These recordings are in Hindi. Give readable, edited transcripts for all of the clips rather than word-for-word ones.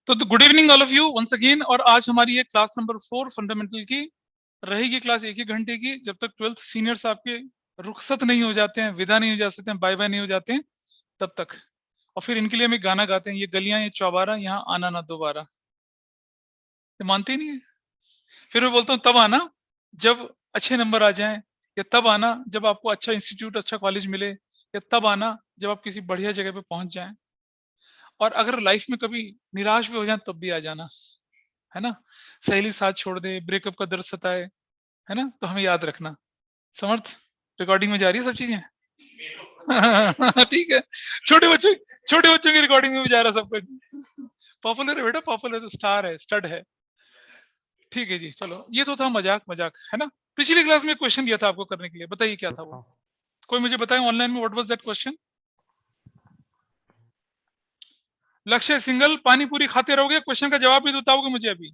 तो good evening all of you once again. और आज हमारी ये क्लास नंबर 4 फंडामेंटल की रहेगी। क्लास 1 घंटे की, जब तक 12th सीनियर्स आपके रुखसत नहीं हो जाते हैं, विदा नहीं हो जा सकते हैं, बाय बाय नहीं हो जाते हैं तब तक। और फिर इनके लिए हम एक गाना गाते हैं, ये गलियां ये चौबारा, यहाँ आना ना दोबारा। ये मानते ही नहीं है। फिर मैं बोलता हूँ तब आना जब अच्छे नंबर आ जाएं, या तब आना जब आपको अच्छा इंस्टीट्यूट अच्छा कॉलेज मिले, या तब आना जब आप किसी बढ़िया जगह पे पहुंच जाएं। और अगर लाइफ में कभी निराश भी हो जाए तब भी आ जाना, है ना। सहेली साथ छोड़ दे, ब्रेकअप का दर्द सताए, है ना, तो हमें याद रखना। समर्थ, रिकॉर्डिंग में जा रही है सब चीजें। ठीक है, छोटे बच्चों की रिकॉर्डिंग में भी जा रहा है सब कुछ। पॉपुलर है बेटा, पॉपुलर तो स्टार है, स्टड है। ठीक है जी, चलो ये तो था मजाक मजाक, है ना। पिछली क्लास में क्वेश्चन दिया था आपको करने के लिए, बताइए क्या था वो। कोई मुझे बताए ऑनलाइन में, व्हाट वाज दैट क्वेश्चन। लक्ष्य सिंगल पानी पूरी खाते रहोगे, क्वेश्चन का जवाब भी बताओगे मुझे अभी।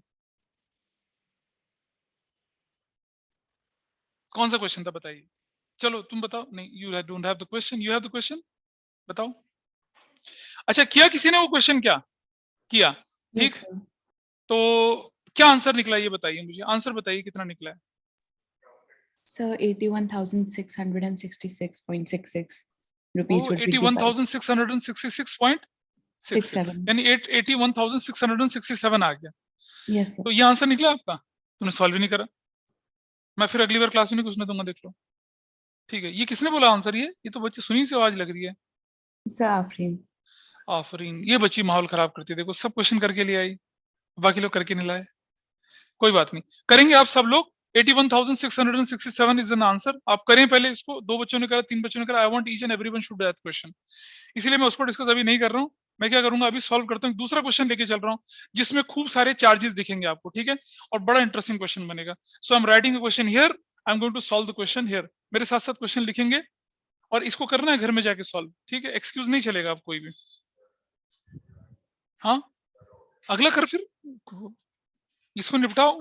कौन सा क्वेश्चन था बताइए। चलो तुम बताओ। नहीं, you don't have the question, you have the question. बताओ। अच्छा, किया किसी ने वो क्वेश्चन, क्या किया। ठीक, Yes, sir. तो क्या आंसर निकला ये बताइए मुझे, आंसर बताइए कितना निकला है। Sir, 81,666.66 O, rupees would be divided. 81,666.66, 67. यानी 81,667 आ गया। Yes, sir. तो ये आंसर निकला आपका, तुमने सॉल्व ही नहीं करा। मैं फिर अगली बार क्लास में नहीं पूछने दूंगा, देख लो। ठीक है, ये किसने बोला आंसर, ये तो बच्चे सुनी से आवाज लग रही है। Sir, Afrin. आफरीन, ये बच्ची माहौल खराब करती है, देखो सब क्वेश्चन करके ले आई, बाकी लोग करके नहीं लाए। कोई बात नहीं, करेंगे आप सब लोग। 81,667 इज एन आंसर। आप करें पहले इसको, 2 बच्चों ने करा, 3 बच्चों ने करा। I want each and everyone should do that question. इसलिए मैं उसको डिस्कस अभी नहीं कर रहा हूं। मैं क्या करूंगा, अभी सॉल्व करता हूं, दूसरा क्वेश्चन लेके चल रहा हूं जिसमें खूब सारे चार्जेस दिखेंगे आपको, ठीक है, और बड़ा इंटरेस्टिंग क्वेश्चन बनेगा। So I am writing a question here, I am going to solve the question here. मेरे साथ साथ क्वेश्चन लिखेंगे और इसको करना है घर में जाके सॉल्व, ठीक है। एक्सक्यूज नहीं चलेगा आप कोई भी। हाँ, अगला कर फिर, इसको निपटाओ।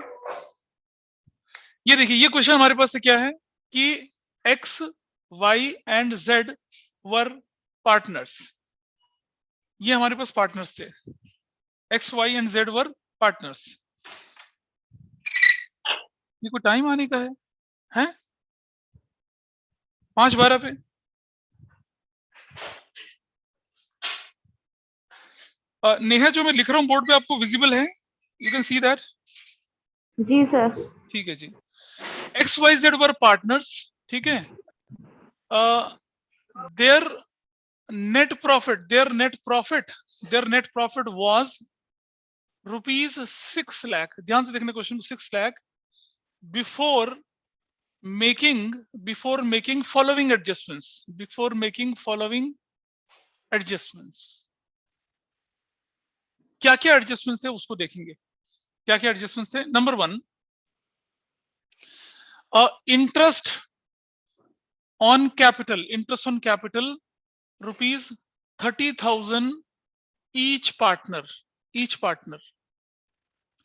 ये देखिए, ये क्वेश्चन हमारे पास से क्या है कि X Y and Z were partners. ये हमारे पास पार्टनर्स थे, X Y and Z were partners. ये कोई टाइम आने का है 5:12 पे। नेहा, जो मैं लिख रहा हूँ बोर्ड पे आपको विजिबल है, यू कैन सी दैट। जी सर। ठीक है जी, X Y Z were partners, ठीक है। Their net profit their net profit was ₹6 lakh. ध्यान से देखने question, 6 lakh before making following adjustments. क्या क्या एडजस्टमेंट्स थे उसको देखेंगे। क्या क्या एडजस्टमेंट्स थे। Number 1, interest on capital ₹30,000 each partner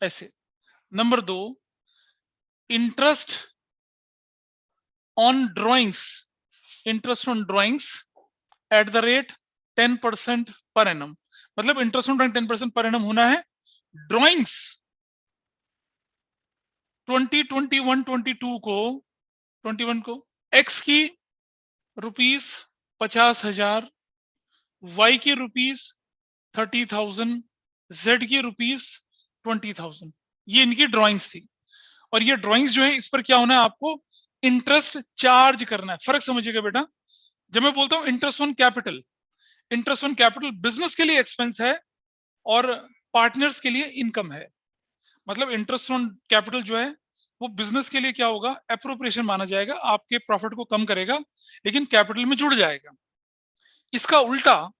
ऐसे। Number 2, interest on drawings at the rate 10% per annum. मतलब interest on drawing 10% per annum होना है। ड्रॉइंग्स 21 को एक्स की ₹50,000, वाई की ₹30,000, जेड की ₹20,000। ये इनकी ड्रॉइंग्स थी। और ये ड्रॉइंग्स जो है, इस पर क्या होना है, आपको इंटरेस्ट चार्ज करना है। फर्क समझिएगा बेटा, जब मैं बोलता हूं इंटरेस्ट ऑन कैपिटल बिजनेस के लिए एक्सपेंस है और पार्टनर्स के लिए इनकम है। मतलब इंटरेस्ट ऑन कैपिटल जो है वो बिजनेस के लिए क्या होगा, एप्रोप्रिएशन माना जाएगा, आपके प्रॉफिट को कम करेगा लेकिन कैपिटल में जुड़ जाएगा। इसका उल्टा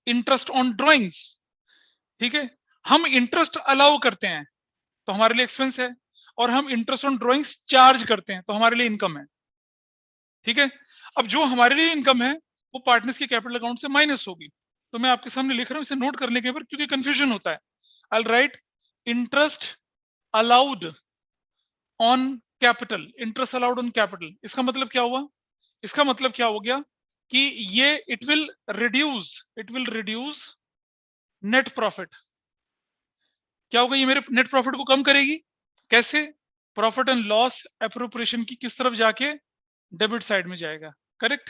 इंटरेस्ट ऑन ड्रॉइंग्स, ठीक है, हम इंटरेस्ट अलाउ करते हैं तो हमारे लिए एक्सपेंस है, और हम इंटरेस्ट ऑन ड्रॉइंग्स चार्ज करते हैं तो हमारे लिए इनकम है, ठीक है। अब जो हमारे लिए इनकम है वो पार्टनर्स के कैपिटल अकाउंट से माइनस होगी। तो मैं आपके सामने लिख रहा हूं, इसे नोट करने के ऊपर, क्योंकि कंफ्यूजन होता है। I will write interest allowed on capital. इसका मतलब क्या हुआ, इसका मतलब क्या हो गया कि ये it will reduce net profit. क्या होगा, ये मेरे नेट प्रॉफिट को कम करेगी। कैसे? प्रॉफिट एंड लॉस एप्रोप्रिएशन की किस तरफ जाके, डेबिट साइड में जाएगा। करेक्ट।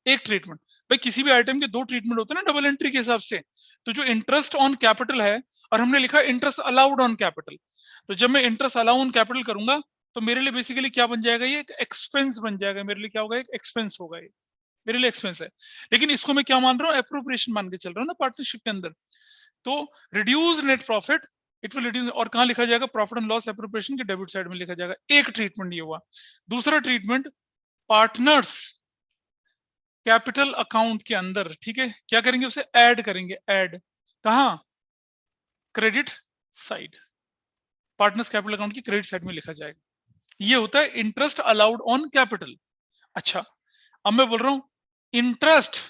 एक ट्रीटमेंट, भाई किसी भी आइटम के दो ट्रीटमेंट होते हैं ना डबल एंट्री के हिसाब से। तो जो इंटरेस्ट ऑन कैपिटल है, और हमने लिखा इंटरेस्ट अलाउड ऑन कैपिटल, तो जब मैं इंटरेस्ट अलाउ ऑन कैपिटल करूंगा तो मेरे लिए बेसिकली क्या बन जाएगा, ये एक एक्सपेंस बन जाएगा। मेरे लिए क्या होगा, एक एक्सपेंस होगा, ये मेरे लिए एक्सपेंस है। लेकिन इसको मैं क्या मान रहा हूँ, एप्रोप्रिएशन मान के चल रहा हूँ ना पार्टनरशिप के अंदर। तो reduce net profit it will reduce, और कहां लिखा जाएगा, प्रॉफिट एंड लॉस एप्रोप्रिएशन के डेबिट साइड में लिखा जाएगा। एक ट्रीटमेंट ये हुआ। दूसरा ट्रीटमेंट, पार्टनर्स कैपिटल अकाउंट के अंदर, ठीक है, क्या करेंगे, उसे ऐड करेंगे। ऐड कहां, credit side. Partners capital account की क्रेडिट साइड में लिखा जाएगा। ये होता है इंटरेस्ट अलाउड ऑन कैपिटल। अच्छा, अब मैं बोल रहा हूं interest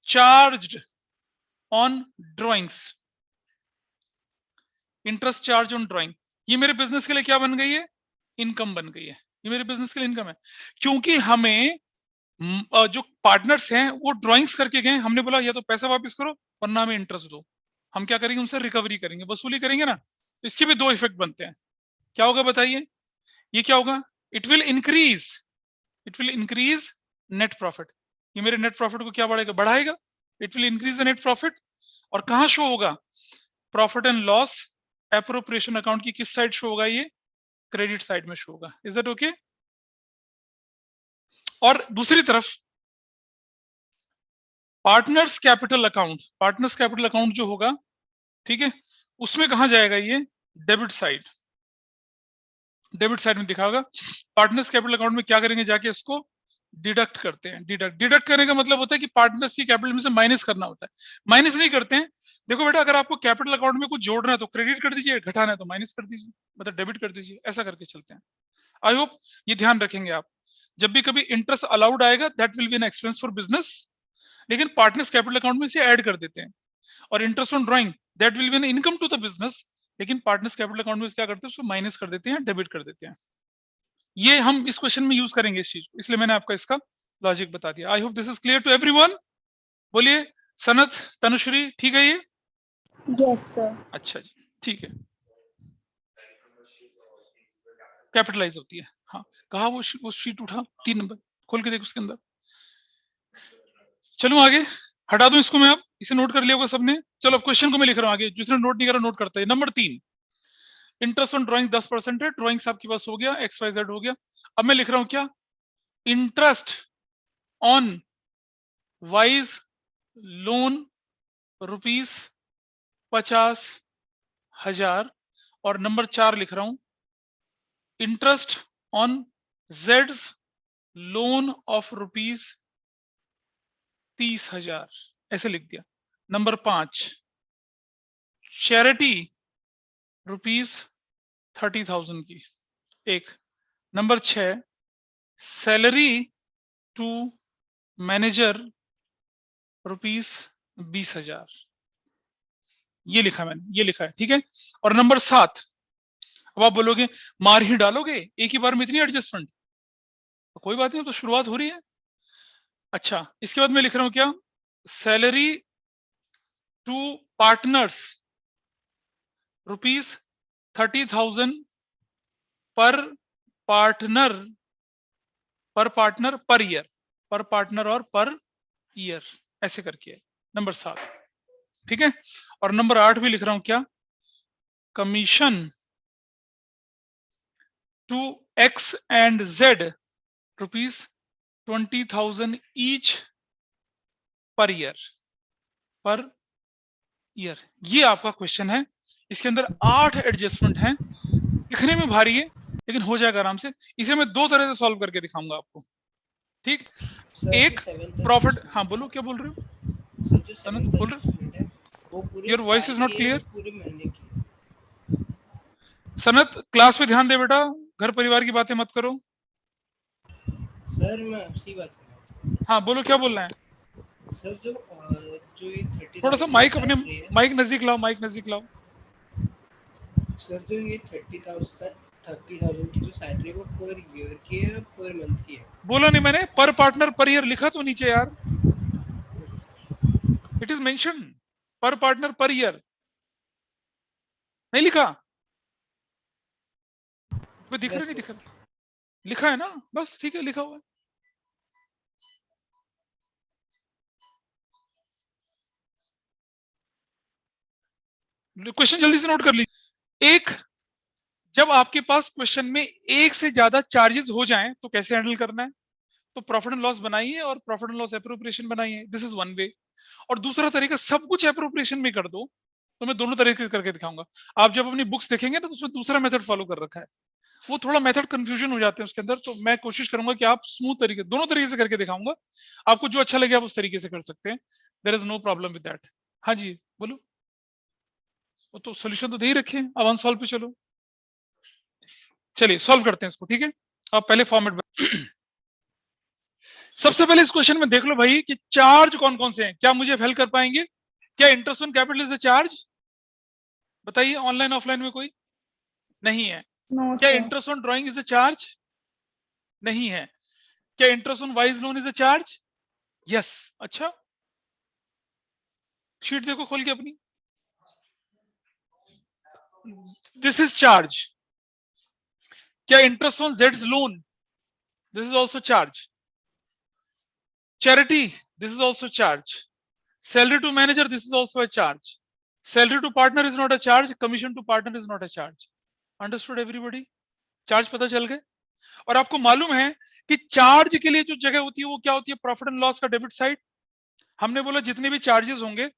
charged on drawings. Interest charge on drawing, ये मेरे बिजनेस के लिए क्या बन गई है, इनकम बन गई है। ये मेरे बिजनेस के लिए इनकम है, क्योंकि हमें जो पार्टनर्स हैं वो ड्राइंग्स करके गए, हमने बोला या तो पैसा वापस करो वरना हमें इंटरेस्ट दो। हम क्या करेंगे, उनसे रिकवरी करेंगे, वसूली करेंगे ना। तो इसके भी दो इफेक्ट बनते हैं। क्या होगा बताइए, ये क्या होगा, it will increase net profit. ये मेरे नेट प्रॉफिट को क्या बढ़ाएगा, बढ़ाएगा। It will increase the net profit. और कहां शो होगा, profit and loss appropriation account की किस साइड शो होगा, ये क्रेडिट साइड में शो होगा। Is that okay? और दूसरी तरफ पार्टनर्स कैपिटल अकाउंट जो होगा, ठीक है, उसमें कहां जाएगा, ये डेबिट साइड में दिखा होगा। पार्टनर्स कैपिटल अकाउंट में क्या करेंगे, जाके इसको डिडक्ट करते हैं। डिडक्ट करने का मतलब होता है कि पार्टनर्स की कैपिटल में से माइनस करना होता है। माइनस नहीं करते हैं। देखो बेटा, अगर आपको कैपिटल अकाउंट में कुछ जोड़ना है तो क्रेडिट कर दीजिए, घटाना है तो माइनस कर दीजिए, मतलब डेबिट कर दीजिए, ऐसा करके चलते हैं। आई होप ये ध्यान रखेंगे आप। जब भी कभी इंटरेस्ट अलाउड आएगा, that will be an expense for business, लेकिन पार्टनर्स कैपिटल अकाउंट में से ऐड कर देते हैं। और interest on drawing, that will be an income to the business, लेकिन पार्टनर्स कैपिटल अकाउंट में क्या करते हैं, उसको माइनस कर देते हैं, डेबिट कर देते हैं। ये हम इस क्वेश्चन में यूज करेंगे इस चीज को, इसलिए मैंने आपका इसका लॉजिक बता दिया। I hope this is clear to everyone. बोलिए सनत, तनुश्री, ठीक है ये? Yes sir. अच्छा जी, ठीक है। कैपिटलाइज होती है, हाँ। कहा वो शीट उठा, 3 नंबर खोल के देख उसके अंदर। चलो आगे, हटा दूं इसको मैं, अब इसे नोट कर लिया होगा सबने। चलो अब क्वेश्चन को मैं लिख रहा हूं आगे, जिसने नोट नहीं करा नोट करता है। नंबर 3, इंटरेस्ट ऑन ड्राइंग 10% है, ड्राइंग्स आपके पास हो गया, XYZ हो गया। अब मैं लिख रहा हूं क्या, इंटरेस्ट ऑन वाइज लोन ₹50,000। और नंबर 4 लिख रहा हूं, इंटरेस्ट ऑन जेड्स लोन ऑफ ₹30,000, ऐसे लिख दिया। नंबर 5, चैरिटी ₹30,000 की, एक। नंबर 6, सैलरी टू मैनेजर ₹20,000, ये लिखा मैंने, ये लिखा है, ठीक है। और नंबर 7, अब आप बोलोगे मार ही डालोगे एक ही बार में इतनी एडजस्टमेंट, तो कोई बात नहीं, तो शुरुआत हो रही है। अच्छा, इसके बाद मैं लिख रहा हूं क्या, सैलरी टू पार्टनर्स ₹30,000 पर पार्टनर पर ईयर, पर पार्टनर और पर ईयर, ऐसे करके नंबर 7, ठीक है। और नंबर 8 भी लिख रहा हूं क्या, commission to X and Z ₹20,000 each per year. ये आपका क्वेश्चन है। इसके अंदर 8 एडजस्टमेंट हैं, लिखने में भारी है लेकिन हो जाएगा आराम से। इसे मैं 2 तरह से सॉल्व करके दिखाऊंगा आपको, ठीक। एक प्रॉफिट, हाँ बोलो क्या बोल रहे हो सनत, बोल रहे हो, your voice is not clear. Sanat class पे ध्यान दे बेटा, घर परिवार की बातें मत करो। सर मैं आपसे बात कर रहा हूँ। हाँ बोलो क्या बोलना है सर जो ये 30,000 थोड़ा सा माइक अपने माइक नजदीक लाओ, माइक नजदीक लाओ। सर जो ये 30,000 की जो सैलरी वो पर ईयर की है, पर मंथ की है? बोला नहीं मैंने, पर पार्टनर पर ईयर लिखा तो नीचे यार, इट इज मेंशन पर पार्टनर पर ईयर। नहीं लिखा? वो दिख रहा Yes, नहीं sir. दिख रहा? लिखा है ना? बस ठीक है, लिखा हुआ है। क्वेश्चन जल्दी से नोट कर लीजिए। एक, जब आपके पास क्वेश्चन में एक से ज्यादा चार्जेस हो जाएं तो कैसे हैंडल करना है? तो प्रॉफिट एंड लॉस बनाइए और प्रॉफिट एंड लॉस एप्रोप्रिएशन बनाइए, दिस इज वन वे। और दूसरा तरीका, सब कुछ एप्रोप्रिएशन में कर दो। तो मैं दोनों तरीके से करके दिखाऊंगा। आप जब अपनी बुक्स देखेंगे ना तो उसमें दूसरा मेथड फॉलो कर रखा है, वो थोड़ा मेथड कंफ्यूजन हो जाते हैं उसके अंदर। तो मैं कोशिश करूंगा कि आप स्मूथ तरीके, दोनों तरीके से करके दिखाऊंगा। आपको जो अच्छा लगे आप उस तरीके से कर सकते हैं, there is no problem with that. हाँ जी बोलो। वो तो सोल्यूशन तो दे ही रखे हैं, अब अनसॉल्व पे चलो। चलिए सॉल्व करते हैं इसको, ठीक है? आप पहले फॉर्मेट सबसे पहले इस क्वेश्चन में देख लो भाई कि चार्ज कौन कौन से हैं। क्या मुझे हेल्प कर पाएंगे? क्या interest on capital is a charge? बताइए, ऑनलाइन ऑफलाइन में कोई नहीं है। No, क्या sir. Interest on drawing is a charge? नहीं है। क्या interest on Y's loan is a charge? Yes. अच्छा, शीट देखो खोल के अपनी, दिस इज चार्ज। क्या इंटरेस्ट ऑन जेड्स loan? This is also charge. Charity, this is also charge. Salary to manager, this is also a charge. Salary to partner is not a charge. Commission to partner is not a charge. Understood everybody? Charge पता चल गए? और आपको मालूम है कि चार्ज के लिए जो जगह होती है वो क्या होती है? प्रॉफिट एंड लॉस का डेबिट साइड। हमने बोला जितने भी चार्जेस होंगे,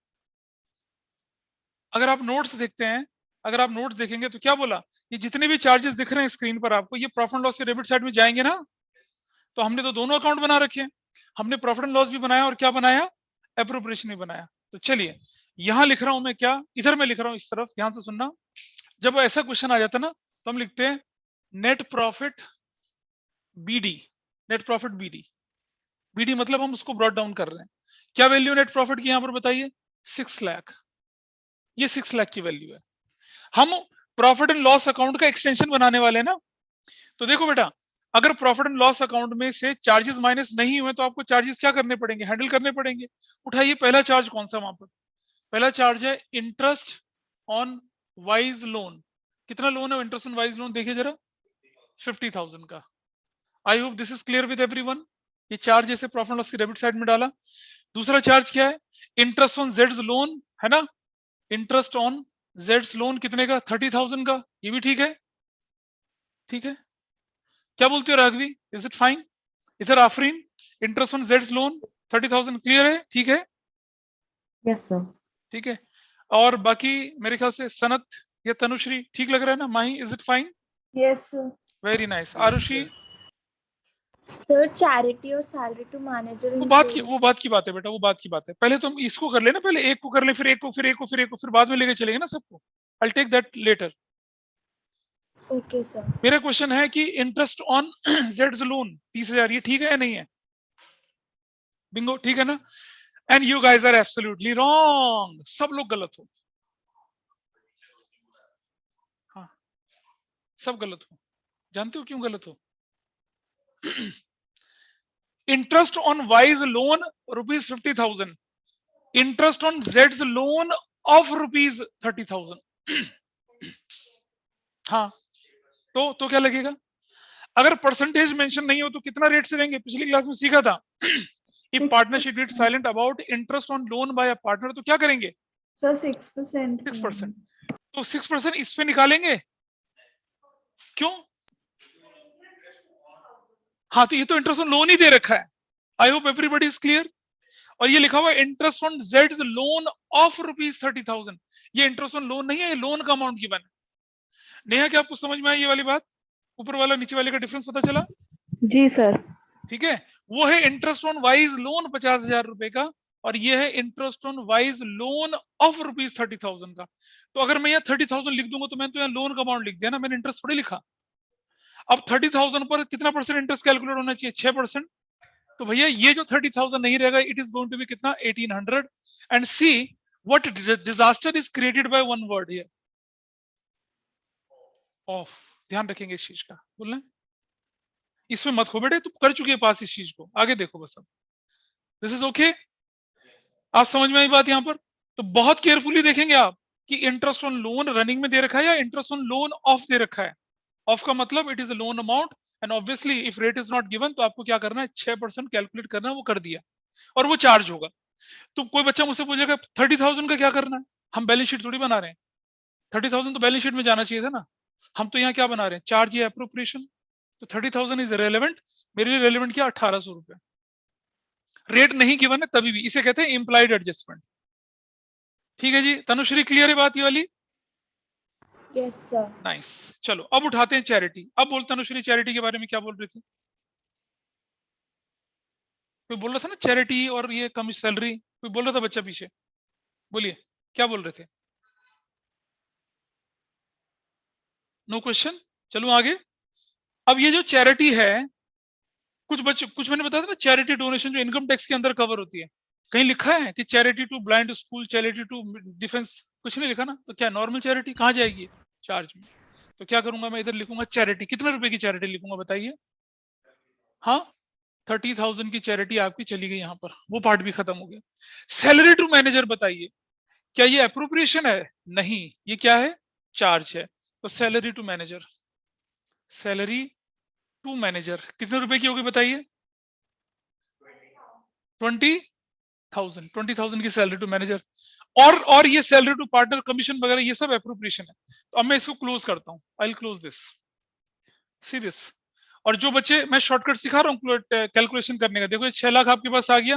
अगर आप नोट्स देखते हैं, अगर आप नोट्स देखेंगे तो क्या बोला? ये जितने भी चार्जेस दिख रहे हैं स्क्रीन पर आपको, ये प्रॉफिट एंड लॉस के डेबिट साइड में जाएंगे ना। तो हमने तो दोनों अकाउंट बना रखे हैं, हमने प्रॉफिट एंड लॉस भी बनाया और क्या बनाया? एप्रोप्रिएशन भी बनाया। तो चलिए यहां लिख रहा हूं मैं, क्या इधर मैं लिख रहा हूं, इस तरफ ध्यान से सुनना। जब ऐसा क्वेश्चन आ जाता ना तो हम लिखते हैं net profit BD. Net profit BD, BD मतलब हम उसको ब्रॉट डाउन कर रहे हैं। क्या वैल्यू नेट प्रॉफिट की यहां पर बताइए? 6 लाख। ये 6 लाख की वैल्यू है। हम प्रॉफिट एंड लॉस अकाउंट का एक्सटेंशन बनाने वाले हैं ना। तो देखो बेटा, अगर प्रॉफिट एंड लॉस अकाउंट में से चार्जेस माइनस नहीं हुए तो आपको चार्जेस क्या करने पड़ेंगे? हैंडल करने पड़ेंगे। उठाइए, पहला चार्ज कौन सा वहां पर? पहला चार्ज है इंटरेस्ट ऑन वाइज लोन। कितना लोन है इंटरेस्ट ऑन वाइज लोन? देखिए जरा, 50,000 का। आई hope this is clear with everyone. ये चार्ज जैसे प्रॉफिट एंड लॉस की डेबिट साइड में डाला। दूसरा चार्ज क्या है? इंटरेस्ट ऑन जेड्स लोन, है ना? इंटरेस्ट ऑन जेड्स लोन कितने का? 30,000 का। ये भी ठीक है, ठीक है। क्या बोलते हो राघवी, इज इट फाइन? इधर आफरीन, इंटरेस्ट ऑन जेड्स लोन 30,000 क्लियर है? ठीक है, Yes, sir. ठीक है। और बाकी मेरे ख्याल से सनत या तनुश्री ठीक लग रहा है ना? Mahi, is it fine? Yes, sir. Very nice. Arushi, Sir, charity or salary to manager वो बात की बात है बेटा, वो बात की बात है। पहले तुम इसको कर लेना, पहले एक को कर ले, फिर एक को, फिर एक को, फिर एक को, फिर बाद में लेके चलेंगे ना सबको। I take that later. Okay, sir. मेरा क्वेश्चन है कि इंटरेस्ट ऑन जेड्स लोन 30,000, ये ठीक है या नहीं है? बिंगो, ठीक है ना? And you guys are absolutely wrong, सब लोग गलत हो। हाँ, सब गलत हो। जानते हो क्यों गलत हो? Interest on Y's loan ₹50,000, interest on जेड्स लोन ऑफ ₹30,000। हाँ, तो क्या लगेगा? अगर परसेंटेज मेंशन नहीं हो तो कितना रेट से देंगे? पिछली क्लास में सीखा था, if partnership get silent about interest on loan by a partner तो क्या करेंगे? Sir, 6%. 6%। तो 6% इस पे निकालेंगे। क्यों? हाँ, तो ये तो इंटरेस्ट ऑन लोन ही दे रखा है। I hope everybody is clear. और ये लिखा हुआ है इंटरेस्ट ऑन जेड्स लोन ऑफ ₹30,000। ये इंटरेस्ट ऑन लोन नहीं है, ये लोन का अमाउंट गिवन है। नेहा, क्या आपको समझ में आई ये वाली बात? ऊपर वाला नीचे वाले का डिफरेंस पता चला? जी सर। ठीक है, वो है इंटरेस्ट ऑन वाइज लोन 50,000 रुपए का, और ये है interest on Y's loan of ₹30,000 का। तो अगर मैं यहाँ 30,000 लिख दूंगा तो मैंने तो यहाँ लोन का अमाउंट लिख दिया ना, मैंने इंटरेस्ट थोड़ी लिखा। अब 30,000 पर कितना परसेंट इंटरेस्ट कैलकुलेट होना चाहिए? 6%। तो भैया ये जो 30,000 नहीं रहेगा, it is going to be कितना? 1800। And see what disaster is created by one word here, of. ध्यान रखेंगे इस चीज का, बोलना इसमें मत खो बेटे, तुम कर चुके हैं पास इस चीज को, आगे देखो बस। अब दिस इज ओके, आप समझ में आई बात यहां पर? तो बहुत केयरफुली देखेंगे आप, कि इंटरेस्ट ऑन लोन रनिंग में दे रखा है या इंटरेस्ट ऑन लोन ऑफ दे रखा है। ऑफ का मतलब it is a loan amount and obviously if rate is not given तो आपको क्या करना है 6% कैलकुलेट करना है, वो कर दिया और वो चार्ज होगा। तो कोई बच्चा मुझसे पूछेगा 30,000 का क्या करना है, हम बैलेंस शीट थोड़ी बना रहे हैं, 30,000 तो बैलेंस शीट में जाना चाहिए था ना, हम तो यहाँ क्या बना रहे हैं, चार्ज या एप्रोप्रिएशन। तो 30,000 इज रेलेवेंट, मेरे लिए रेलेवेंट क्या 1800 रुपए, रेट नहीं गिवन है तभी भी, इसे कहते हैं इम्प्लाइड एडजस्टमेंट। ठीक है जी, तनुश्री क्लियर है बात ये वाली? Yes, sir. नाइस, चलो अब उठाते हैं चैरिटी। अब बोल तनुश्री चैरिटी के बारे में क्या बोल रही थी? कोई बोल रहा था ना चैरिटी और ये कम सैलरी, कोई बोल रहा था बच्चा पीछे, बोलिए क्या बोल रहे थे? नो क्वेश्चन, चलो आगे। अब ये जो चैरिटी है, कुछ मैंने बताया था ना, चैरिटी डोनेशन जो इनकम टैक्स के अंदर कवर होती है, कहीं लिखा है कि charity to blind school, charity to defence, कुछ नहीं लिखा ना। तो क्या नॉर्मल चैरिटी कहाँ जाएगी चार्ज में? तो क्या करूंगा मैं, इधर लिखूंगा चैरिटी, कितने रुपए की चैरिटी लिखूंगा बताइए? हाँ 30,000 की चैरिटी आपकी चली गई यहाँ पर, वो पार्ट भी खत्म हो गया। सैलरी टू मैनेजर बताइए, क्या ये अप्रोप्रिएशन है? नहीं, ये क्या है, चार्ज है। तो salary to manager, salary to manager कितने रुपए की होगी बताइए? 20,000 की सैलरी टू मैनेजर। और ये सैलरी टू पार्टनर, कमीशन वगैरह ये सब एप्रोप्रिएशन है। तो अब मैं इसको क्लोज करता हूं, I will close this, see this. और जो बच्चे, मैं शॉर्टकट सिखा रहा हूँ कैलकुलेशन करने का, देखो ये 6 लाख आपके पास आ गया,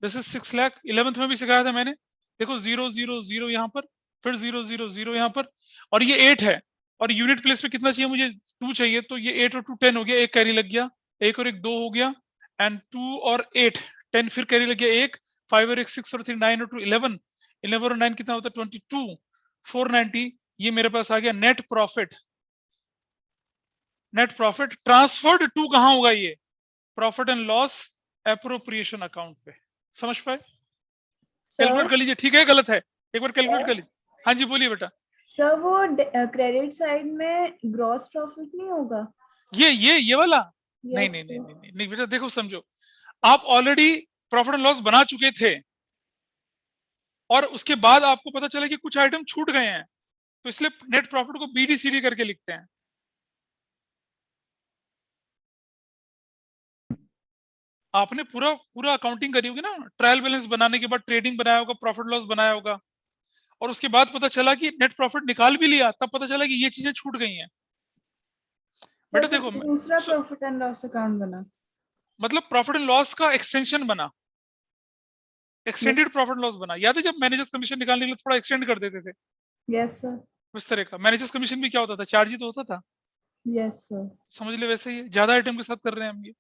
दिस इज 6 लाख, 11th में भी सिखाया था मैंने। देखो 0 0 0 यहाँ पर, फिर 0 0 0 यहाँ पर, और ये 8 है, और यूनिट प्लेस पे कितना चाहिए मुझे, 2 चाहिए, तो ये 8 और 2 10 हो गया, एक कैरी लग गया, एक और एक 2 हो गया, एंड 2 और 8 10, फिर कैरी लग गया एक, 5 और एक 6 और 3 9 और 2 11, 11 और 9 कितना होता है 22, 490, ये मेरे पास आ गया net profit. Net profit transferred to कहां होगा ये, profit and loss appropriation account पे। समझ पाए? कैलकुलेट कर लीजिए, ठीक है गलत है, एक बार कैलकुलेट कर लीजिए। हाँ जी बोलिए बेटा। सर वो क्रेडिट साइड में ग्रॉस प्रॉफिट नहीं होगा? ये वाला नहीं Yes, नहीं नहीं sir. नहीं नहीं बेटा, देखो समझो, आप ऑलरेडी प्रॉफिट एंड लॉस बना चुके थे, और उसके बाद आपको पता चला कि कुछ आइटम छूट गए हैं, तो इसलिए नेट प्रॉफिट को बीडीसीडी करके लिखते हैं। आपने पूरा अकाउंटिंग करी होगी ना, ट्रायल बैलेंस बनाने के बाद ट्रेडिंग बनाया होगा, प्रॉफिट लॉस बनाया होगा, और उसके बाद पता चला कि नेट प्रॉफिट निकाल भी लिया, तब पता चला कि ये चीजें छूट गई हैं। बेटा तो देखो दूसरा प्रॉफिट एंड लॉस अकाउंट बना, मतलब प्रॉफिट एंड लॉस का एक्सटेंशन बना, एक्सटेंडेड प्रॉफिट लॉस बना। याद है जब मैनेजर्स कमीशन निकालने के लिए थोड़ा एक्सटेंड कर देते थे? Yes sir. उस तरह का मैनेजर्स कमीशन भी क्या होता था, चार्ज ही तो होता था। Yes sir. समझ ले, वैसे ही ज्यादा आइटम के साथ कर रहे हैं हम, ये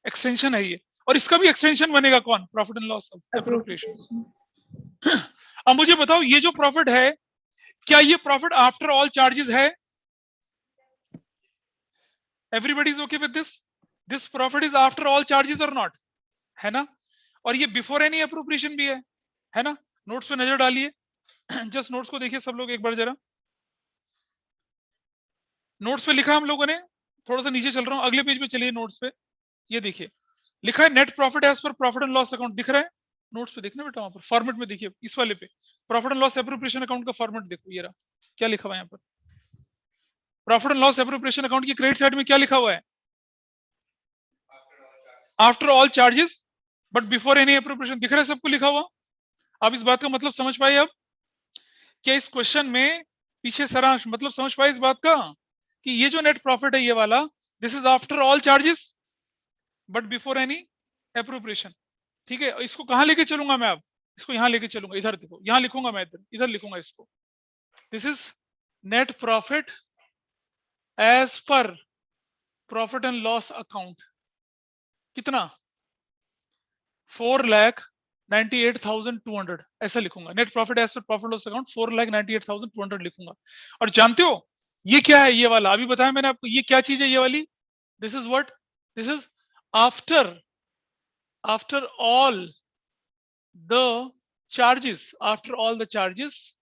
एक्सटेंशन है ये। और इसका भी एक्सटेंशन बनेगा कौन, प्रॉफिट एंड लॉस एप्रोप्रिएशन। अब मुझे बताओ, ये जो प्रॉफिट है, क्या ये प्रॉफिट आफ्टर ऑल चार्जेस है? Everybody is okay with this profit is after all charges और नॉट, है ना? और ये बिफोर एनी एप्रोप्रिएशन भी है ना? नोट्स पे नजर डालिए, जस्ट नोट्स को देखिए सब लोग एक बार जरा। नोट्स पे लिखा हम लोगों ने, थोड़ा सा नीचे चल रहा हूं, अगले पेज पे चलिए नोट्स पे, ये देखिए लिखा है net profit as per profit and loss account, दिख रहा है नोट्स पे, देखना बेटा वहां पर फॉर्मेट में देखिए, इस वाले पे profit and loss appropriation account का फॉर्मेट देखो, ये रहा, क्या लिखा हुआ है यहाँ पर, profit and loss appropriation account की क्रेडिट साइड में क्या लिखा हुआ है, after all charges but before any appropriation, दिख रहा है सबको लिखा हुआ? आप इस बात का मतलब समझ पाए अब? क्या इस क्वेश्चन में पीछे सारांश मतलब समझ पाए इस बात का, कि ये जो नेट प्रॉफिट है ये वाला, this is after all charges but before any appropriation. ठीक है, इसको कहां लेके चलूंगा मैं अब, इसको यहां लेके चलूंगा, इधर देखो, यहां लिखूंगा मैं, इधर लिखूंगा इसको, this is net profit as per profit and loss account, कितना 4,98,200, ऐसा लिखूंगा, net profit as per profit loss account 4,98,200 लिखूंगा। और जानते हो ये क्या है, ये वाला अभी बताया मैंने आपको, ये क्या चीज है ये वाली, this is what, this is after all the charges, after all the charges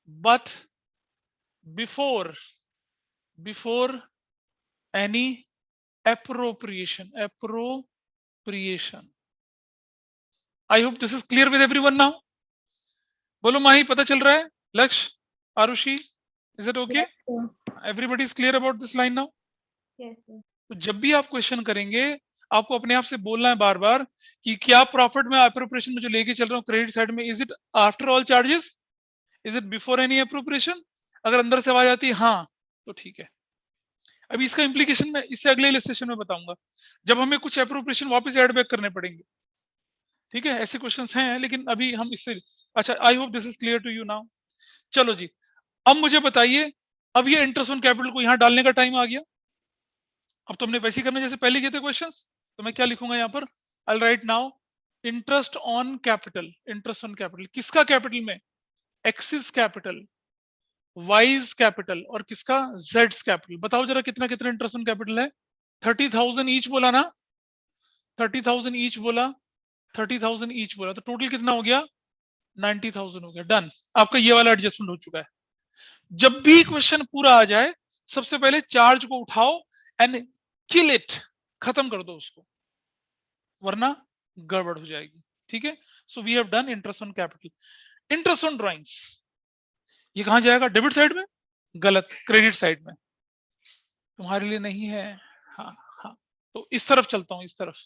but before any appropriation. I hope this is clear with everyone now. बोलो माही, पता चल रहा है? Lakshya, Aarushi, is it okay? Yes, sir. Everybody is clear about this line now? Yes, sir. तो जब भी आप क्वेश्चन करेंगे आपको अपने आप से बोलना है बार बार कि क्या प्रॉफिट में अप्रोप्रिएशन में जो लेके चल रहा हूँ क्रेडिट साइड में, is it after all charges, is it before any appropriation? अगर अंदर से आवाज आती है हाँ तो ठीक है। अभी इसका इम्प्लीकेशन मैं इससे अगले सेशन में बताऊंगा जब हमें कुछ अप्रोप्रिएशन वापस एड बैक करने पड़ेंगे। ठीक है, ऐसे क्वेश्चंस हैं लेकिन अभी हम इससे, अच्छा I hope this is clear to you now. चलो जी, अब मुझे बताइए, अब ये इंटरेस्ट ऑन कैपिटल को यहाँ डालने का टाइम आ गया। अब तो हमने वैसे ही करना जैसे पहले किए थे क्वेश्चंस। तो मैं क्या लिखूंगा यहाँ पर, I write now interest on capital. Interest on capital किसका कैपिटल में? एक्सिस कैपिटल, वाइज कैपिटल और किसका? जेड्स कैपिटल। बताओ जरा कितना कितना इंटरेस्ट ऑन कैपिटल है? 30,000 ईच बोला ना, 30,000 ईच बोला, 30,000 ईच बोला, तो टोटल कितना हो गया? 90,000 हो गया। डन, आपका ये वाला एडजस्टमेंट हो चुका है। जब भी क्वेश्चन पूरा आ जाए सबसे पहले चार्ज को उठाओ एंड किल इट, खत्म कर दो उसको, वरना गड़बड़ हो जाएगी। ठीक है, so we have done interest on capital. Interest on drawings, ये कहां जाएगा? डेबिट साइड में? गलत, क्रेडिट साइड में। तुम्हारे लिए नहीं है। हाँ हाँ, तो इस तरफ चलता हूं, इस तरफ।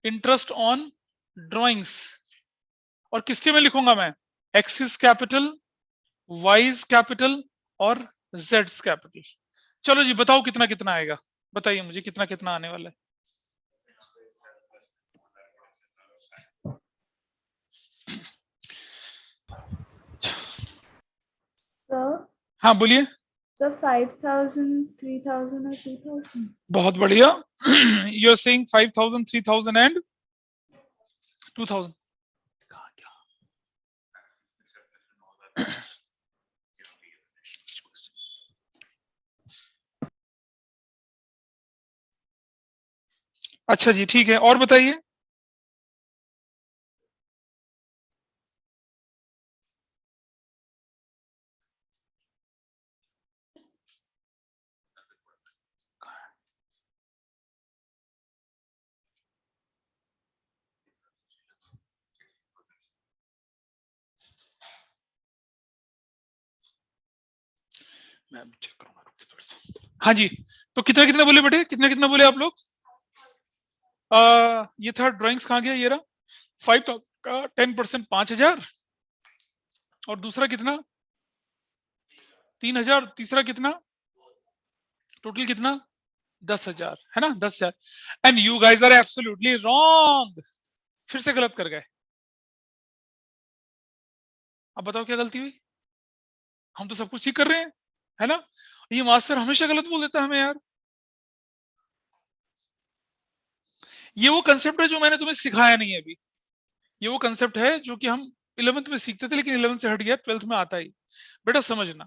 इंटरेस्ट ऑन ड्राइंग्स, और किसके में लिखूंगा मैं? एक्सिस कैपिटल, वाइज कैपिटल और जेड्स कैपिटल। चलो जी बताओ कितना कितना आएगा, बताइए मुझे कितना कितना आने वाला है। Sir, हाँ बोलिए। sir, 5,000, 3,000 or 2,000? बहुत बढ़िया। You are saying 5,000, 3,000 and 2,000। अच्छा जी ठीक है, और बताइए। मैं चेक करूंगा, रुक थोड़ा सा। हाँ जी, तो कितना कितना बोले बेटे, कितना कितना बोले आप लोग? ये था ड्राइंग्स, कहाँ गया? ये रहा 5 का 10% 5,000, और दूसरा कितना? 3,000, तीसरा कितना? टोटल कितना? 10,000, है ना? 10,000। And you guys are absolutely wrong, फिर से गलत कर गए। अब बताओ क्या गलती हुई? हम तो सब कुछ ठीक कर रहे हैं, है ना? ये मास्टर हमेशा गलत बोल देता है हमें यार। ये वो कंसेप्ट है जो मैंने तुम्हें सिखाया नहीं है अभी। ये वो कंसेप्ट है जो कि हम 11th में सीखते थे, लेकिन 11th से हट गया, 12th में आता ही। बेटा समझना,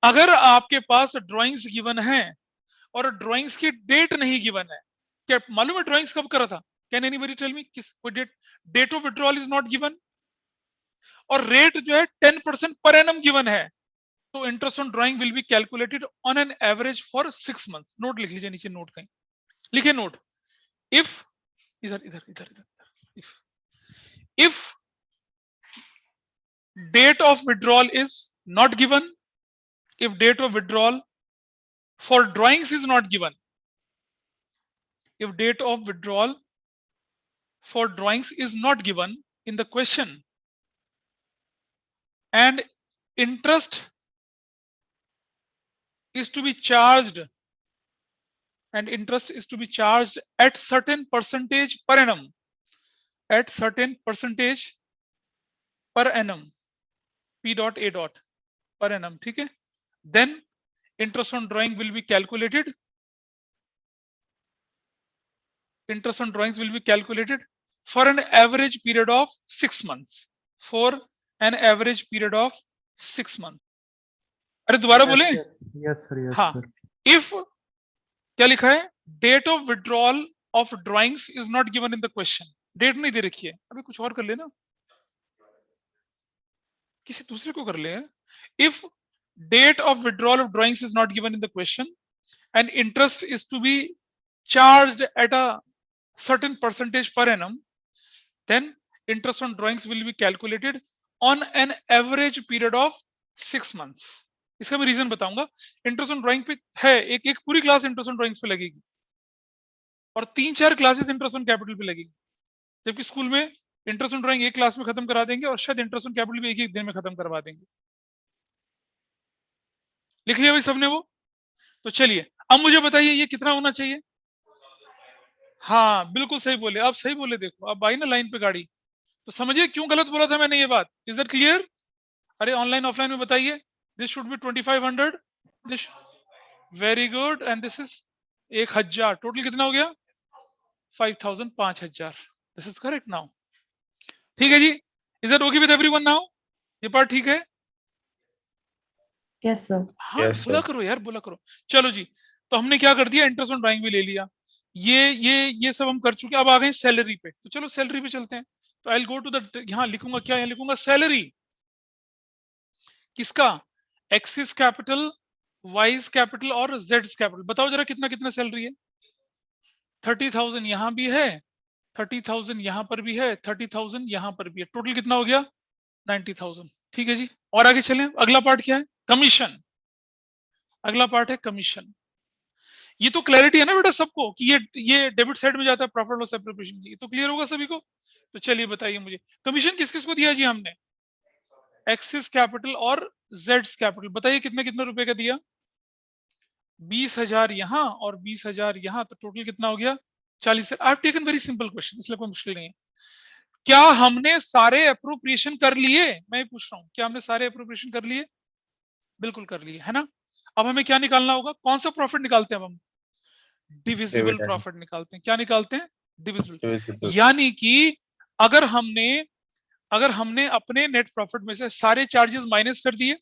अगर आपके पास ड्राइंग्स गिवन है और ड्राइंग्स की डेट नहीं गिवन है, क्या मालूम है ड्राइंग्स कब करा था? कैन एनीबॉडी टेल मी किस date? Date of withdrawal is not given, और रेट जो है 10% पर एनम गिवन है। तो interest on drawing will be calculated on an average for 6 month. Note लिख लीजिए नीचे, नोट कहीं लिखे, नोट। इफ, इधर इधर इधर इधर, if date of withdrawal is not given, if date of withdrawal for drawings is not given, if date of withdrawal for drawings is not given in the question, and interest is to be charged, and interest is to be charged at certain percentage per annum, at certain percentage per annum, p dot a dot per annum, ठीक है? Then interest on drawing will be calculated, interest on drawings will be calculated for an average period of 6 months, for an average period of 6 months। अरे दोबारा बोले? यस सर, हाँ, if क्या लिखा है? Date of withdrawal of drawings is not given in the question. Date नहीं दे रखी है, अभी कुछ और कर लेना, किसी दूसरे को कर ले। If date of withdrawal of drawings is not given in the question and interest is to be charged at a certain percentage per annum, then interest on drawings will be calculated on an average period of 6 months. इसका मैं रीजन बताऊंगा। इंटरेस्ट ऑन ड्राइंग पे है, एक पूरी क्लास इंटरेस्ट ऑन ड्राइंग्स पे लगेगी और 3-4 क्लासेस इंटरेस्ट ऑन कैपिटल पे लगेगी, जबकि स्कूल में इंटरेस्ट ऑन ड्राइंग एक क्लास में खत्म करा देंगे और शायद इंटरेस्ट ऑन कैपिटल भी एक ही दिन में खत्म करवा देंगे। लिख लिया भाई सबने वो? तो चलिए अब मुझे बताइए ये कितना होना चाहिए। हाँ बिल्कुल सही बोले, आप सही बोले। देखो अब आई ना लाइन पे गाड़ी, तो समझिए क्यों गलत बोला था मैंने ये बात। Is that clear? अरे ऑनलाइन ऑफलाइन में बताइए। This should be 2500, this very good, and this is 1000। Total कितना हो गया? 5000, 5000। This is correct now. ठीक है जी, is that okay with everyone now? ये पार्ट ठीक है? Yes sir. हाँ Yes, बोला sir. करो यार, बोला करो। चलो जी, तो हमने क्या कर दिया, इंटरेस्ट ऑन ड्राइंग भी ले लिया, ये सब हम कर चुके। अब आ गए सैलरी पे, तो चलो सैलरी पे चलते हैं। तो I will go to the, यहाँ लिखूंगा क्या, यहाँ लिखूंगा सैलरी किसका, एक्सिस कैपिटल, वाइज कैपिटल और जेड्स कैपिटल। बताओ जरा कितना कितना सैलरी है। 30,000 यहाँ भी है, 30,000 यहाँ पर भी है, 30,000 यहाँ पर भी है, टोटल कितना हो गया? 90,000। ठीक है जी, और आगे चलें। अगला पार्ट क्या है? कमीशन। अगला पार्ट है कमीशन। ये तो क्लैरिटी है ना बेटा सबको कि ये डेबिट साइड में जाता है प्रॉफिट लॉस एप्रोप्रिएशन की, तो क्लियर होगा सभी को। तो चलिए बताइए मुझे, कमीशन किस किस को दिया जी हमने? एक्सिस कैपिटल और जेड्स कैपिटल। बताइए कितने कितने रुपए का दिया? 20,000 यहाँ और 20,000 यहाँ, तो टोटल कितना हो गया? 40,000। I have taken very simple question, इसलिए कोई मुश्किल नहीं है। क्या हमने सारे अप्रोप्रिएशन कर लिए? मैं पूछ रहा हूँ, क्या हमने सारे अप्रोप्रिएशन कर लिए? बिल्कुल कर लिए, है ना। अब हमें क्या निकालना होगा? कौन सा प्रॉफिट निकालते हैं अब हम? Divisible Dividend. प्रॉफिट निकालते हैं। क्या निकालते हैं? डिविजिबल। Divisible. यानी कि अगर हमने अपने नेट प्रॉफिट में से सारे चार्जेस माइनस कर दिए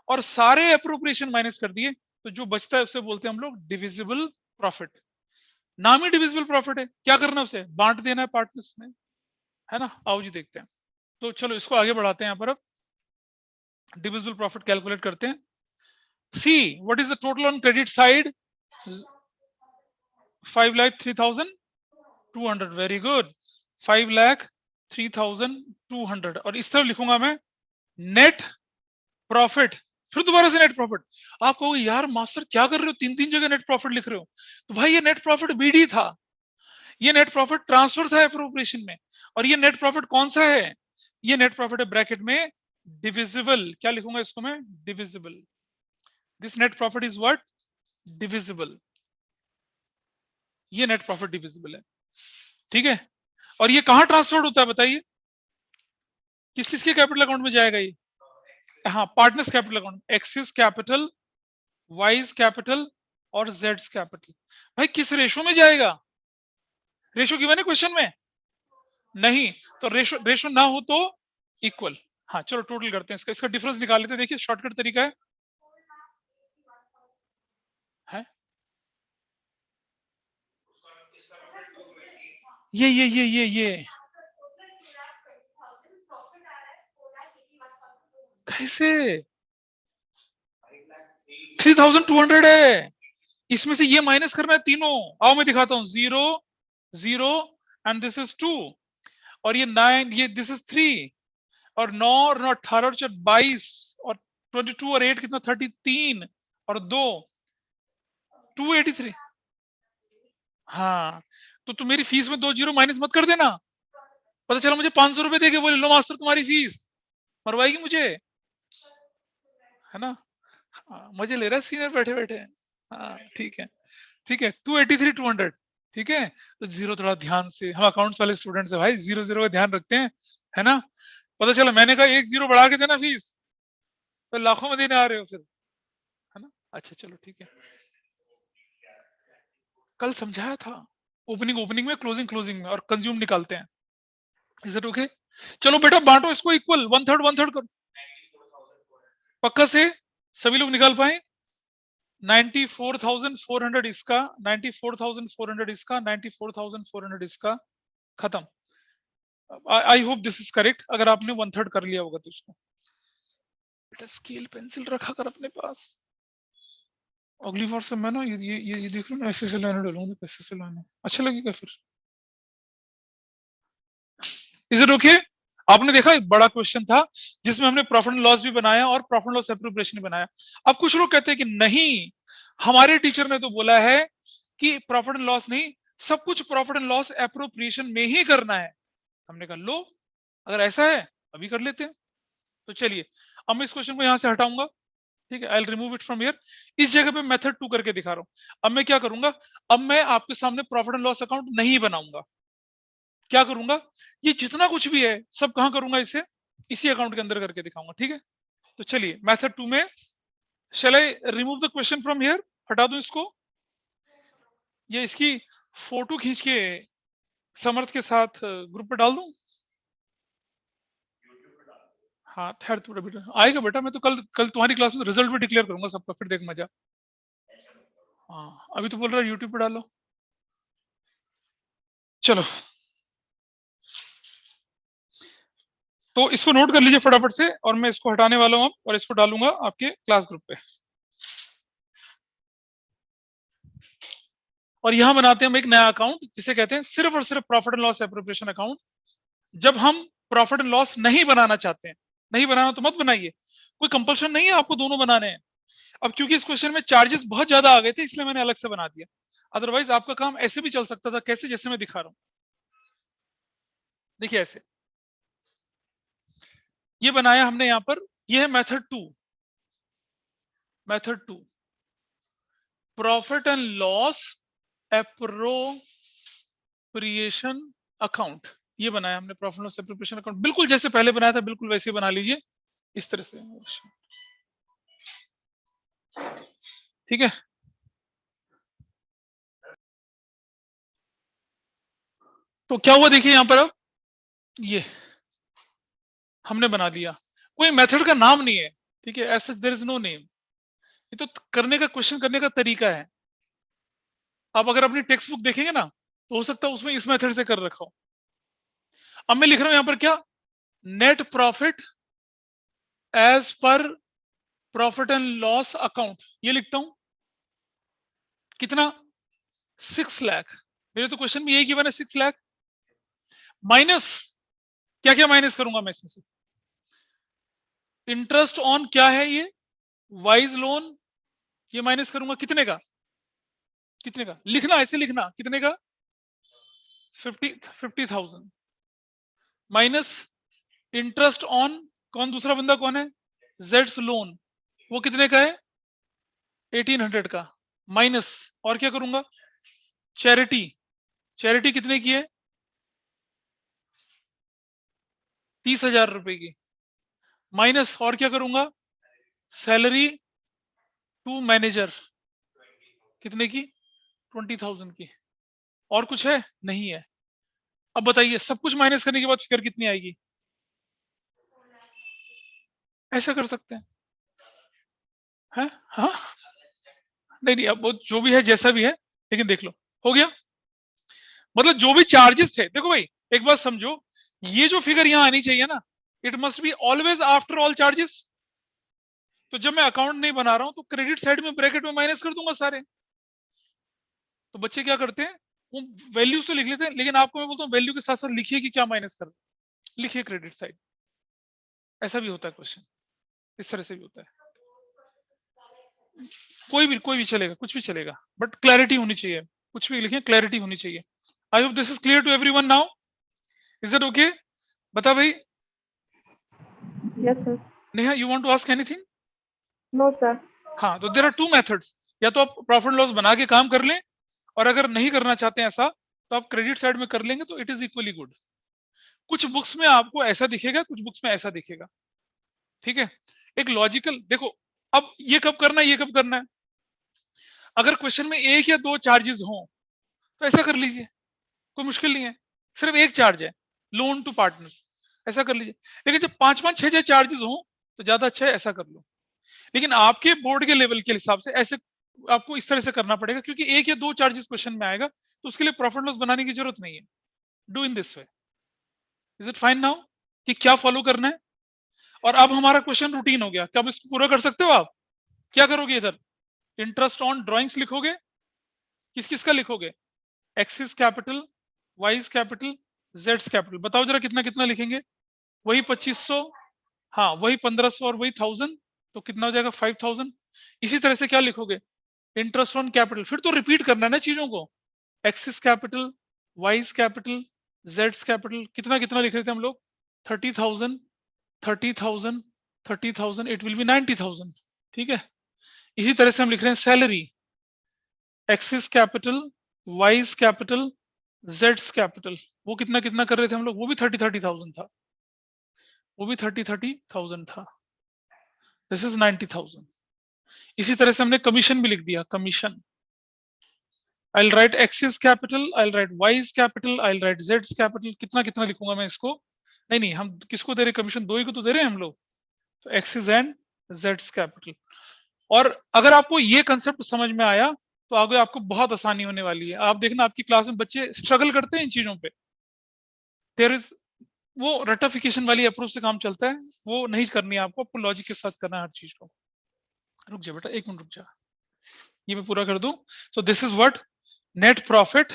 और सारे अप्रोप्रिएशन माइनस कर दिए, तो जो बचता है उसे बोलते हैं हम लोग डिविजिबल प्रॉफिट। नाम ही डिविजिबल प्रॉफिट है। क्या करना है उसे? बांट देना है पार्टनर्स में, है ना। आओ जी देखते हैं। तो चलो इसको आगे बढ़ाते हैं। यहाँ पर अब डिविजिबल प्रॉफिट कैलकुलेट करते हैं। See what is the total on credit side? 5,03,200। Very good, 5,03,200। और इस तरफ लिखूंगा मैं नेट प्रॉफिट, फिर दोबारा से नेट प्रॉफिट। आप कहोगे यार मास्टर क्या कर रहे हो, 3 जगह नेट प्रॉफिट लिख रहे हो। तो भाई ये नेट प्रॉफिट बीडी था, ये नेट प्रॉफिट ट्रांसफर था एप्रोप्रिएशन में, और ये नेट प्रॉफिट कौन सा है? ये नेट प्रॉफिट है ब्रैकेट में डिविजिबल। क्या लिखूंगा इसको मैं? Divisible. This net profit is what? Divisible. ये नेट प्रॉफिट डिविजिबल है, ठीक है। और ये कहां ट्रांसफर होता है बताइए? किस किस के कैपिटल अकाउंट में जाएगा ये? हाँ, partners capital account, axis capital, Y's capital और जेड्स कैपिटल। भाई किस रेशो में जाएगा? रेशो गिवन है क्वेश्चन में? नहीं, तो रेशो ना हो तो इक्वल। हाँ चलो टोटल करते हैं, इसका डिफरेंस निकाल लेते हैं। देखिए शॉर्टकट तरीका है ये कैसे? 3,200 है, इसमें से ये माइनस करना है तीनों। आओ मैं दिखाता हूं। 0 0 एंड दिस इज 2 और ये 9, ये दिस इज 3 और 9 और 9 18 और 22 और 22 और 8 कितना? 33 और 2 283। हाँ तो तुम मेरी फीस में 2 जीरो माइनस मत कर देना। पता चला मुझे 500 रुपए देके बोले लो मास्टर तुम्हारी फीस, मरवाएगी मुझे, है ना। हाँ, मजे ले रहा है सीनियर बैठे बैठे। हाँ ठीक है, ठीक है। 283 200, ठीक है। तो जीरो थोड़ा ध्यान से, हम अकाउंट्स वाले स्टूडेंट्स है भाई, 0 का ध्यान रखते हैं, है ना। पता चला मैंने कहा 1 0 बढ़ा के देना फीस, तो लाखों में देने आ रहे हो फिर, है ना। अच्छा चलो ठीक है, कल समझाया था ओपनिंग में, क्लोजिंग में, और कंज्यूम निकालते हैं। Is it okay? चलो बेटा बांटो इसको इक्वल, 1/3 करो। पक्का से सभी लोग निकाल पाए? 94,400 इसका, 94,400 इसका, 94,400 इसका, खत्म। आई होप दिस इज करेक्ट। अगर आपने 1/3 कर लिया होगा तो इसको बेटा स्केल पेंसिल रखा कर अपने पास। अगली बार से मैं ना ये देख रहा हूँ, ऐसे से लाने डालूंगा, कैसे से लाने अच्छा लगेगा फिर। Is it okay? आपने देखा एक बड़ा क्वेश्चन था जिसमें हमने प्रॉफिट एंड लॉस भी बनाया और प्रॉफिट एंड लॉस एप्रोप्रिएशन भी बनाया। अब कुछ लोग कहते हैं कि नहीं, हमारे टीचर ने तो बोला है कि प्रॉफिट एंड लॉस नहीं, सब कुछ प्रॉफिट एंड लॉस एप्रोप्रिएशन में ही करना है। हमने कहा लो, अगर ऐसा है अभी कर लेते हैं। तो चलिए अब मैं इस क्वेश्चन को यहां से हटाऊंगा, ठीक है, I will remove it from here. इस जगह पे मेथड 2 करके दिखा रहा हूं। अब मैं क्या करूंगा, अब मैं आपके सामने प्रॉफिट एंड लॉस अकाउंट नहीं बनाऊंगा। क्या करूंगा, ये जितना कुछ भी है सब कहां करूंगा, इसे इसी अकाउंट के अंदर करके दिखाऊंगा, ठीक है। तो चलिए मेथड 2 में shall I remove the question from here, हटा दूं इसको, ये इसकी फोटो खींच के समर्थ के साथ ग्रुप पे डाल दूं। हाँ ठहर तू बेटा, आएगा बेटा, मैं तो कल तुम्हारी क्लास में रिजल्ट भी डिक्लेयर करूंगा सबका, फिर देख मजा। हाँ अभी तो बोल रहा है यूट्यूब पे डालो। चलो तो इसको नोट कर लीजिए फटाफट से, और मैं इसको हटाने वाला हूं और इसको डालूंगा आपके क्लास ग्रुप पे। और यहां बनाते हैं हम एक नया अकाउंट जिसे कहते हैं सिर्फ और सिर्फ profit and loss appropriation account. जब हम प्रॉफिट एंड लॉस नहीं बनाना चाहते हैं, नहीं बनाना तो मत बनाइए, कोई कंपल्शन नहीं है आपको दोनों बनाने हैं। अब क्योंकि इस क्वेश्चन में चार्जेस बहुत ज्यादा आ गए थे इसलिए मैंने अलग से बना दिया, अदरवाइज आपका काम ऐसे भी चल सकता था। कैसे, जैसे मैं दिखा रहा हूं, देखिए ऐसे ये बनाया हमने यहां पर, ये है method 2। Method 2 profit and loss appropriation account, ये बनाया हमने profit and loss appropriation account, बिल्कुल जैसे पहले बनाया था बिल्कुल वैसे ही बना लीजिए इस तरह से, ठीक है। तो क्या हुआ देखिए यहां पर, अब ये हमने बना दिया, कोई मेथड का नाम नहीं है, ठीक है, as such there is no name, ये तो करने का, क्वेश्चन करने का तरीका है। आप अगर अपनी टेक्स्ट बुक देखेंगे ना तो हो सकता है उसमें इस मेथड से कर रखा हो। अब मैं लिख रहा हूं यहां पर क्या, net profit as per profit and loss account, ये लिखता हूं, कितना 6 लाख, मेरे तो क्वेश्चन में यही गिवन है 6 लाख, माइनस क्या क्या माइनस करूंगा मैं इसमें से, इंटरेस्ट ऑन क्या है ये, वाइज लोन, ये माइनस करूंगा, कितने का, कितने का लिखना, ऐसे लिखना, कितने का 50,000 माइनस इंटरेस्ट ऑन, कौन दूसरा बंदा कौन है, जेड्स लोन, वो कितने का है 1800 का, माइनस और क्या करूंगा, चैरिटी, चैरिटी कितने की है 30,000 रुपए की, माइनस और क्या करूंगा, सैलरी टू मैनेजर कितने की 20,000 की, और कुछ है नहीं है। अब बताइए सब कुछ माइनस करने के बाद फिगर कितनी आएगी, ऐसा कर सकते हैं, है? हाँ नहीं नहीं, अब वो जो भी है जैसा भी है, लेकिन देख लो हो गया। मतलब जो भी चार्जेस थे, देखो भाई एक बात समझो, ये जो फिगर यहां आनी चाहिए ना, it must be always after all charges. तो जब मैं अकाउंट नहीं बना रहा हूं तो क्रेडिट साइड में ब्रैकेट में माइनस कर दूंगा सारे। तो बच्चे क्या करते हैं, वो वैल्यूज तो लिख लेते हैं, लेकिन आपको मैं बोलता हूँ वैल्यू के साथ साथ लिखिए कि क्या माइनस कर, लिखिए क्रेडिट साइड। ऐसा भी होता है क्वेश्चन, इस तरह से भी होता है, कोई भी चलेगा, कुछ भी चलेगा, बट क्लैरिटी होनी चाहिए, कुछ भी लिखें क्लैरिटी होनी चाहिए। I hope this is clear to everyone now, is it okay? बता भाई। Yes, sir. Neha you want to ask anything? No, sir. हाँ, तो देयर आर 2 मेथड्स, या तो आप प्रॉफिट लॉस बना के काम कर लें, और अगर नहीं करना चाहते हैं ऐसा तो आप क्रेडिट साइड में कर लेंगे, तो इट इज इक्वली गुड। कुछ बुक्स में आपको ऐसा दिखेगा, कुछ बुक्स में ऐसा दिखेगा, ठीक है। एक लॉजिकल देखो, अब ये कब करना है, ये कब करना है, अगर क्वेश्चन में 1 या 2 चार्जेस हो तो ऐसा कर लीजिए, कोई मुश्किल नहीं है, सिर्फ एक चार्ज है लोन टू पार्टनर, ऐसा कर लीजिए। लेकिन जब 5-5 6-6 चार्जेस हो तो ज्यादा अच्छा है ऐसा कर लो। लेकिन आपके बोर्ड के लेवल के हिसाब से ऐसे आपको इस तरह से करना पड़ेगा, क्योंकि 1 या 2 चार्जेस क्वेश्चन में आएगा, तो उसके लिए प्रॉफिट लॉस बनाने की जरूरत नहीं है। Do in this way, is it fine now कि क्या फॉलो करना है? और अब हमारा क्वेश्चन रूटीन हो गया, क्या अब इसको पूरा कर सकते हो आप? क्या करोगे इधर, इंटरेस्ट ऑन ड्रॉइंग्स लिखोगे, किस किस का लिखोगे, axis capital, Y's capital, Jades capital, बताओ जरा कितना कितना लिखेंगे? वही 2500, हाँ वही 1500 और वही 1000, तो कितना हो जाएगा 5000। इसी तरह से क्या लिखोगे, इंटरेस्ट ऑन कैपिटल, फिर तो रिपीट करना है ना चीजों को, axis capital, Y's capital, Jades capital, कितना कितना लिख रहे थे हम लोग, 30,000, 30,000, 30,000, इट विल बी 90,000, ठीक है। इसी तरह से हम लिख रहे हैं salary, axis capital, Y's capital, Jades capital, वो कितना कितना कर रहे थे हम लोग, वो भी 30,000 था, वो भी 30,000 था, दिस इज 90,000। इसी तरह से हमने कमीशन भी लिख दिया, commission, I'll write X's capital, I'll write Y's capital, I'll write Z's capital, कितना कितना लिखूंगा मैं इसको, नहीं हम किसको दे रहे, कमीशन दो ही को तो दे रहे हैं हम लोग, तो X's and Z's capital। और अगर आपको ये कंसेप्ट समझ में आया तो आगे आपको बहुत आसानी होने वाली है। आप देखना आपकी क्लास में बच्चे स्ट्रगल करते हैं इन चीजों पे, देयर इज वो रटिफिकेशन वाली अप्रोच से काम चलता है, वो नहीं करनी है आपको लॉजिक के साथ करना है हर चीज को। रुक जा बेटा, एक मिनट रुक जा, ये मैं पूरा कर दूं। So this is what net profit,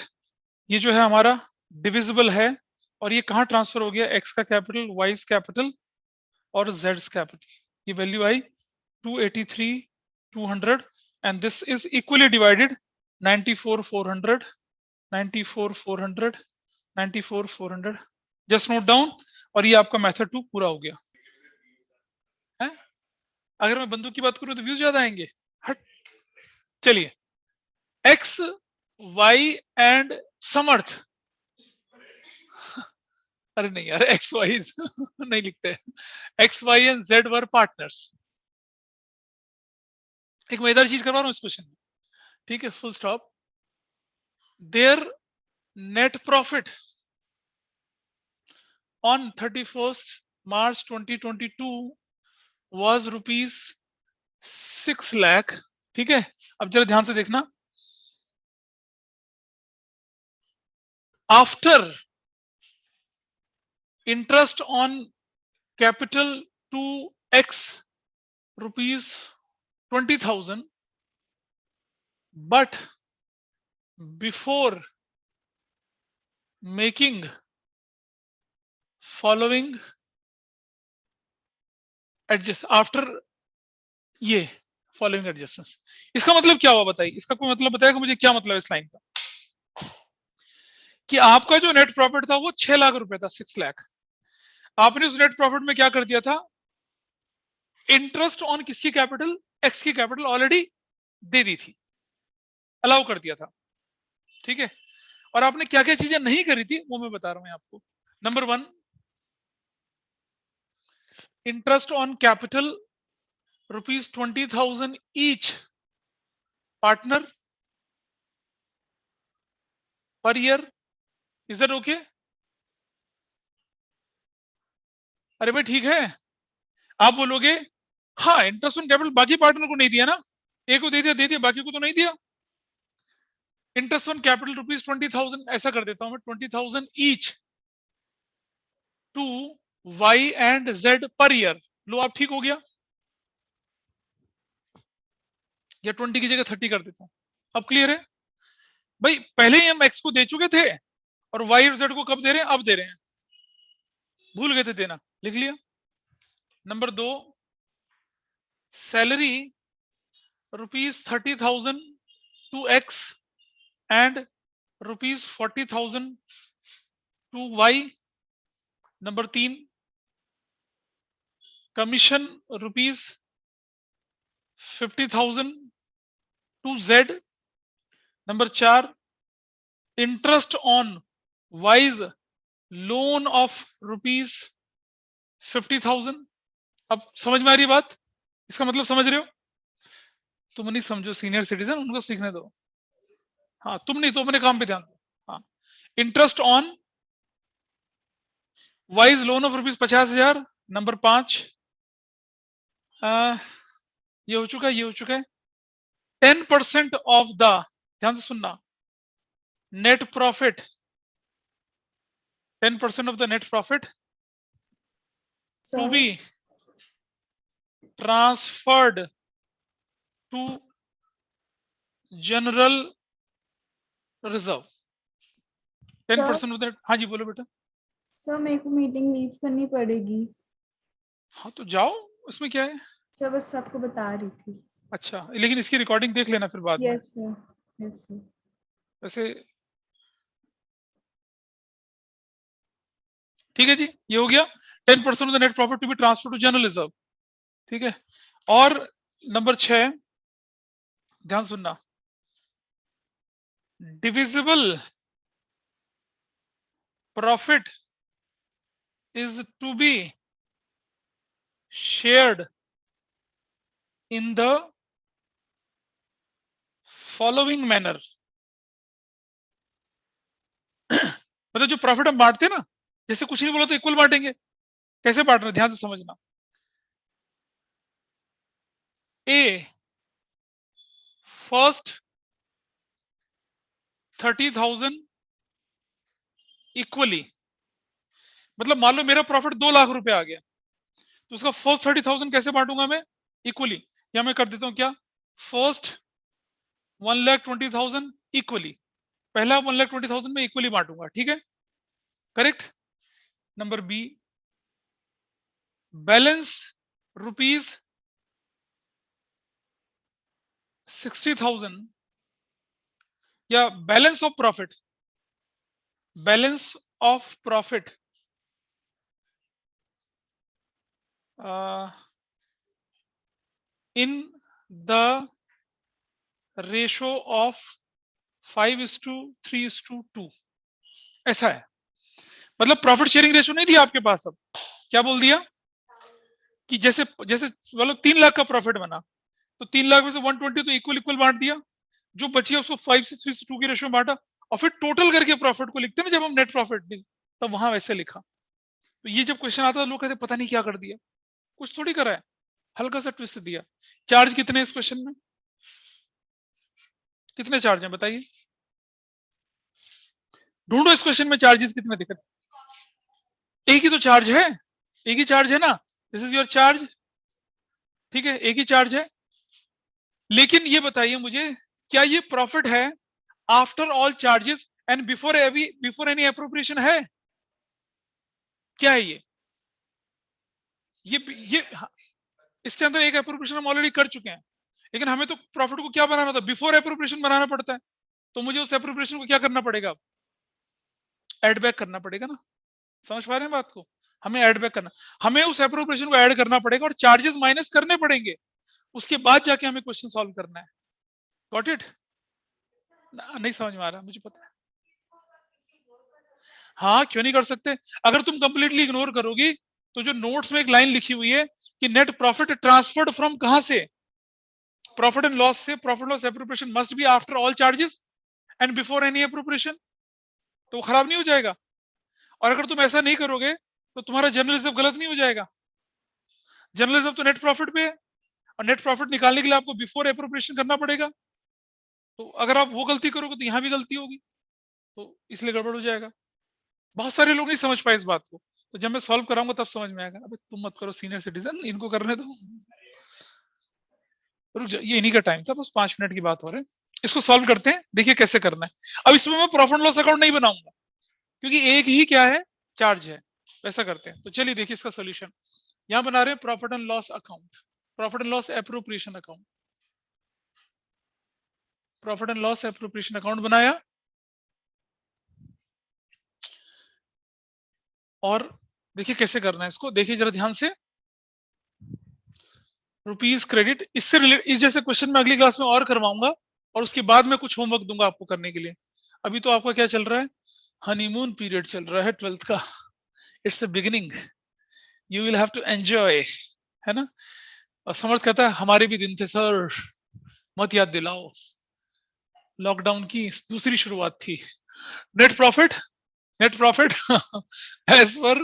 ये जो है हमारा डिविजिबल है, और ये कहाँ ट्रांसफर हो गया, एक्स का कैपिटल, वाइज कैपिटल और जेड्स कैपिटल, ये value I 283, 200, and this is equally divided 94, 400, 94, 400, 94, 400, just note down, और ये आपका मेथड 2 पूरा हो गया है। अगर मैं बंदूक की बात करूं तो व्यूज ज्यादा आएंगे, हट। चलिए, एक्स, वाई एंड समर्थ, अरे नहीं यार, एक्स वाई नहीं लिखते, X Y and Z were partners. एक मजेदार चीज करवा रहा हूं इस क्वेश्चन में, ठीक है, full stop. There net profit on 31st March 2022 was ₹6 lakh, ठीक है। अब जरा ध्यान से देखना, after interest on capital to X ₹20,000, but before making following adjust, after ये फॉलोइंग एडजस्टमेंट्स, इसका मतलब क्या हुआ बताइए, इसका कोई मतलब बताएगा मुझे, क्या मतलब इस लाइन का, कि आपका जो नेट प्रॉफिट था वो 6 लाख रुपए था, 6 लाख, आपने उस नेट प्रॉफिट में क्या कर दिया था, इंटरेस्ट ऑन किसकी कैपिटल, एक्स की कैपिटल ऑलरेडी दे दी थी, अलाउ कर दिया था, ठीक है। और आपने क्या क्या चीजें नहीं करी थी वो मैं बता रहा हूं आपको। Number 1, interest on capital ₹20,000 each partner per year, is that okay? अरे भाई ठीक है, आप बोलोगे हाँ इंटरेस्ट ऑन कैपिटल बाकी पार्टनर को नहीं दिया ना, एक को दे दिया, बाकी को तो नहीं दिया। इंटरेस्ट ऑन कैपिटल ₹20,000, ऐसा कर देता हूं मैं, 20,000 each to Y and Z per year, लो आप ठीक हो गया, या 20 की जगह 30 कर देता हूं, अब क्लियर है भाई। पहले ही हम एक्स को दे चुके थे और वाई और जेड को कब दे रहे हैं, अब दे रहे हैं, भूल गए थे देना, लिख लिया। Number 2, salary ₹30,000 to X and ₹40,000 to Y. Number 3, commission ₹50,000 to Z. Number 4, interest on Y's loan of ₹50,000। अब समझ में आ रही बात, इसका मतलब समझ रहे हो? तुम नहीं समझो, सीनियर सिटीजन, उनको सीखने दो। हाँ तुम नहीं तो अपने काम पे ध्यान दो। हाँ, interest on Y's loan of ₹50,000। Number 5, ये हो चुका है, ये हो चुका है। 10% ऑफ द, ध्यान से सुनना, net profit, 10% of the net profit to Sir, be transferred to general reserve। 10% of the, हाँ जी बोलो बेटा। सर मेरे को मीटिंग लीव करनी पड़ेगी। हाँ तो जाओ, उसमें क्या है। सर बस सबको बता रही थी। अच्छा, लेकिन इसकी रिकॉर्डिंग देख लेना फिर बाद में। Yes sir, yes sir. वैसे ठीक है जी, ये हो गया। 10% of the net profit to be transfer to general reserve. ठीक है, और नंबर 6, ध्यान सुनना, divisible profit is to be shared in the following manner। मतलब जो प्रॉफिट हम बांटते हैं ना, जैसे कुछ नहीं बोला तो इक्वल बांटेंगे। कैसे बांट रहे हैं, ध्यान से समझना। ए फर्स्ट 30,000 इक्वली, मतलब मान लो मेरा प्रॉफिट 2 लाख रुपए आ गया, तो उसका फर्स्ट 30,000 कैसे बांटूंगा मैं, इक्वली। या मैं कर देता हूं क्या, फर्स्ट 1,20,000 इक्वली, पहला 1,20,000 में इक्वली बांटूंगा। ठीक है, correct. Number B, balance rupees 60,000 या balance of profit, balance of profit in the ratio of 5:3:2। ऐसा है, मतलब प्रॉफिट शेयरिंग रेशो नहीं दिया आपके पास। अब क्या बोल दिया कि जैसे जैसे मतलब 3 लाख का प्रॉफिट बना, तो 3 लाख में से 120 तो इक्वल इक्वल बांट दिया, जो बची उसको 5:3:2 की रेशो में बांटा, और फिर टोटल करके प्रॉफिट को लिखते हैं ना जब हम नेट प्रॉफिट, तब वहां वैसे लिखा। तो ये जब क्वेश्चन आता है लोग कहते पता नहीं क्या कर दिया, कुछ थोड़ी करा है, हल्का सा ट्विस्ट दिया। चार्ज कितने इस क्वेश्चन में, कितने चार्ज हैं बताइए, ढूंढो इस क्वेश्चन में चार्जेस कितने दिख रहे। एक ही तो चार्ज है, एक ही चार्ज है ना, दिस इज योर चार्ज। ठीक है, एक ही चार्ज है, लेकिन ये बताइए मुझे, क्या ये प्रॉफिट है after all charges and before any appropriation है, क्या है ये इसके अंदर एक अप्रोप्रिएशन हम ऑलरेडी कर चुके हैं, लेकिन हमें तो प्रॉफिट को क्या बनाना था, बिफोर अप्रोप्रिएशन बनाना पड़ता है। तो मुझे उस अप्रोप्रिएशन को क्या करना पड़ेगा, ऐड बैक करना पड़ेगा ना। समझ पा रहे हैं बात को, हमें ऐड बैक करना, हमें उस अप्रोप्रिएशन को ऐड करना पड़ेगा और चार्जेस माइनस करने पड़ेंगे, उसके बाद जाके हमें क्वेश्चन सॉल्व करना है। Got it? नहीं समझ में आ रहा, मुझे पता है। हाँ क्यों नहीं कर सकते, अगर तुम कंप्लीटली इग्नोर करोगी तो जो नोट्स में एक लाइन लिखी हुई है कि नेट प्रॉफिट ट्रांसफर्ड फ्रॉम कहां से, प्रॉफिट एंड लॉस से, profit loss appropriation must be after all charges and before any appropriation, तो खराब नहीं हो जाएगा। और अगर तुम ऐसा नहीं करोगे तो तुम्हारा जनरल रिजर्व गलत नहीं हो जाएगा। जनरल रिजर्व तो नेट प्रॉफिट पे है, और नेट प्रॉफिट निकालने के लिए आपको बिफोर एप्रोप्रिएशन करना पड़ेगा, तो अगर आप वो गलती करोगे तो यहाँ भी गलती होगी, तो इसलिए गड़बड़ हो जाएगा। बहुत सारे लोग नहीं समझ पाए इस बात को, तो जब मैं सॉल्व कराऊंगा तब समझ में आएगा। अबे तुम मत करो सीनियर सिटीजन, इनको करने दो, रुक जाओ, ये इन्हीं का टाइम था, बस 5 मिनट की बात हो रही है। इसको सॉल्व करते हैं, देखिए कैसे करना है। अब इसमें मैं प्रॉफिट लॉस अकाउंट नहीं बनाऊंगा क्योंकि एक ही क्या है, चार्ज है। वैसा करते हैं, तो चलिए देखिए इसका सोल्यूशन। यहां बना रहे हैं profit and loss account, profit and loss appropriation account, profit and loss appropriation account बनाया, और देखिए कैसे करना है इसको, देखिए जरा ध्यान से। रुपीज क्रेडिट, इससे रिलेटेड इस जैसे क्वेश्चन मैं अगली क्लास में और करवाऊंगा, और उसके बाद में कुछ होमवर्क दूंगा आपको करने के लिए। अभी तो आपका क्या चल रहा है, हनीमून पीरियड चल रहा है 12th का, it's a beginning, you will have to enjoy, है ना। और समर्थ कहता है हमारे भी दिन थे सर, मत याद दिलाओ, लॉकडाउन की दूसरी शुरुआत थी। Net profit as per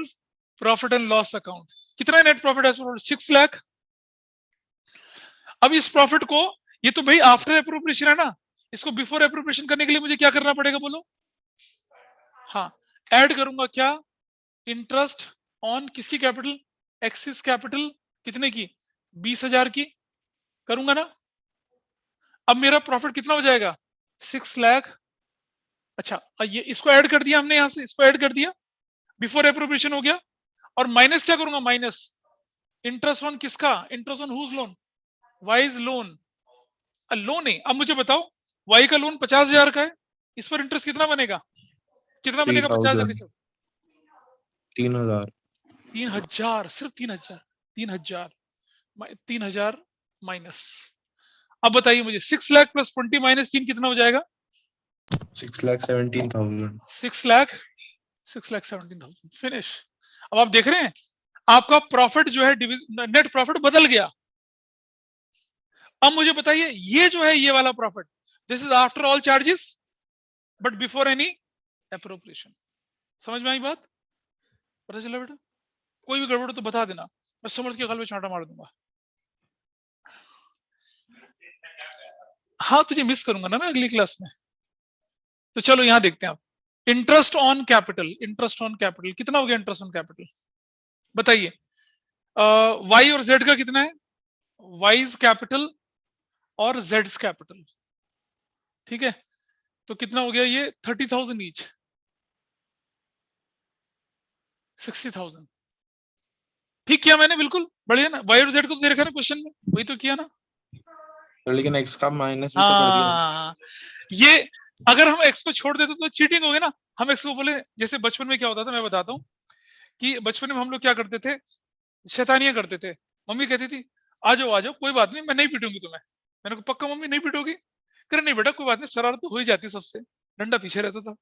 profit and loss account, कितना net profit as per 6 lakh. अब इस प्रॉफिट को, ये तो भाई आफ्टर एप्रोप्रिएशन है ना, इसको बिफोर एप्रोप्रिएशन करने के लिए मुझे क्या करना पड़ेगा बोलो, हाँ ऐड करूंगा क्या, इंटरेस्ट ऑन किसकी कैपिटल, एक्सिस कैपिटल, कितने की, 20,000 की करूंगा ना। अब मेरा प्रॉफिट कितना हो जाएगा, 6 लाख। अच्छा ये इसको ऐड कर दिया हमने, यहां से इसको ऐड कर दिया, बिफोर एप्रोप्रिएशन हो गया। और माइनस क्या करूंगा, माइनस इंटरेस्ट ऑन किसका, interest on whose loan, Y's loan, loan है। अब मुझे बताओ वाई का लोन 50,000 का है, इस पर इंटरेस्ट कितना बनेगा, कितना बनेगा 50,000 के 3,000 साथ? 3,000 3,000, सिर्फ 3,000, 3,000, 3,000 माइनस। अब बताइए मुझे 6 लाख प्लस 20 माइनस 3 कितना हो जाएगा? 6,17,000 6,17,000 फिनिश। अब आप देख रहे हैं आपका प्रॉफिट जो है नेट प्रॉफिट बदल गया। अब मुझे बताइए ये जो है ये वाला profit, this is after all charges but before any appropriation. समझ में आई बात? पता चला बेटा? कोई भी गड़बड़ हो तो बता देना, मैं समझ के गल में चांटा मार दूंगा। हाँ तुझे मिस करूंगा ना मैं अगली क्लास में। तो चलो यहां देखते हैं आप, interest on capital, interest on capital कितना हो गया? इंटरेस्ट ऑन कैपिटल बताइए, वाई और जेड का कितना है? वाइज कैपिटल और जेड्स कैपिटल, ठीक है? तो कितना हो गया ये? 30,000 ईच, 60,000। ठीक किया मैंने, बिल्कुल बढ़िया ना। वाई और जेड को तो दे रखा है ना क्वेश्चन में, वही तो किया ना। लेकिन x का माइनस भी तो कर दिया। हाँ ये अगर हम एक्स को छोड़ देते तो चीटिंग हो गई ना। हम एक्स को बोले, जैसे बचपन में क्या होता था मैं बताता हूँ कि बचपन में हम लोग क्या करते थे, शैतानियां करते थे। मम्मी कहती थी आ जाओ कोई बात नहीं, मैं नहीं पीटूंगी तुम्हें। मैंने कहा पक्का मम्मी नहीं पीटोगी? करे नहीं बेटा कोई बात नहीं, शरारत तो हो ही जाती सबसे। डंडा पीछे रहता था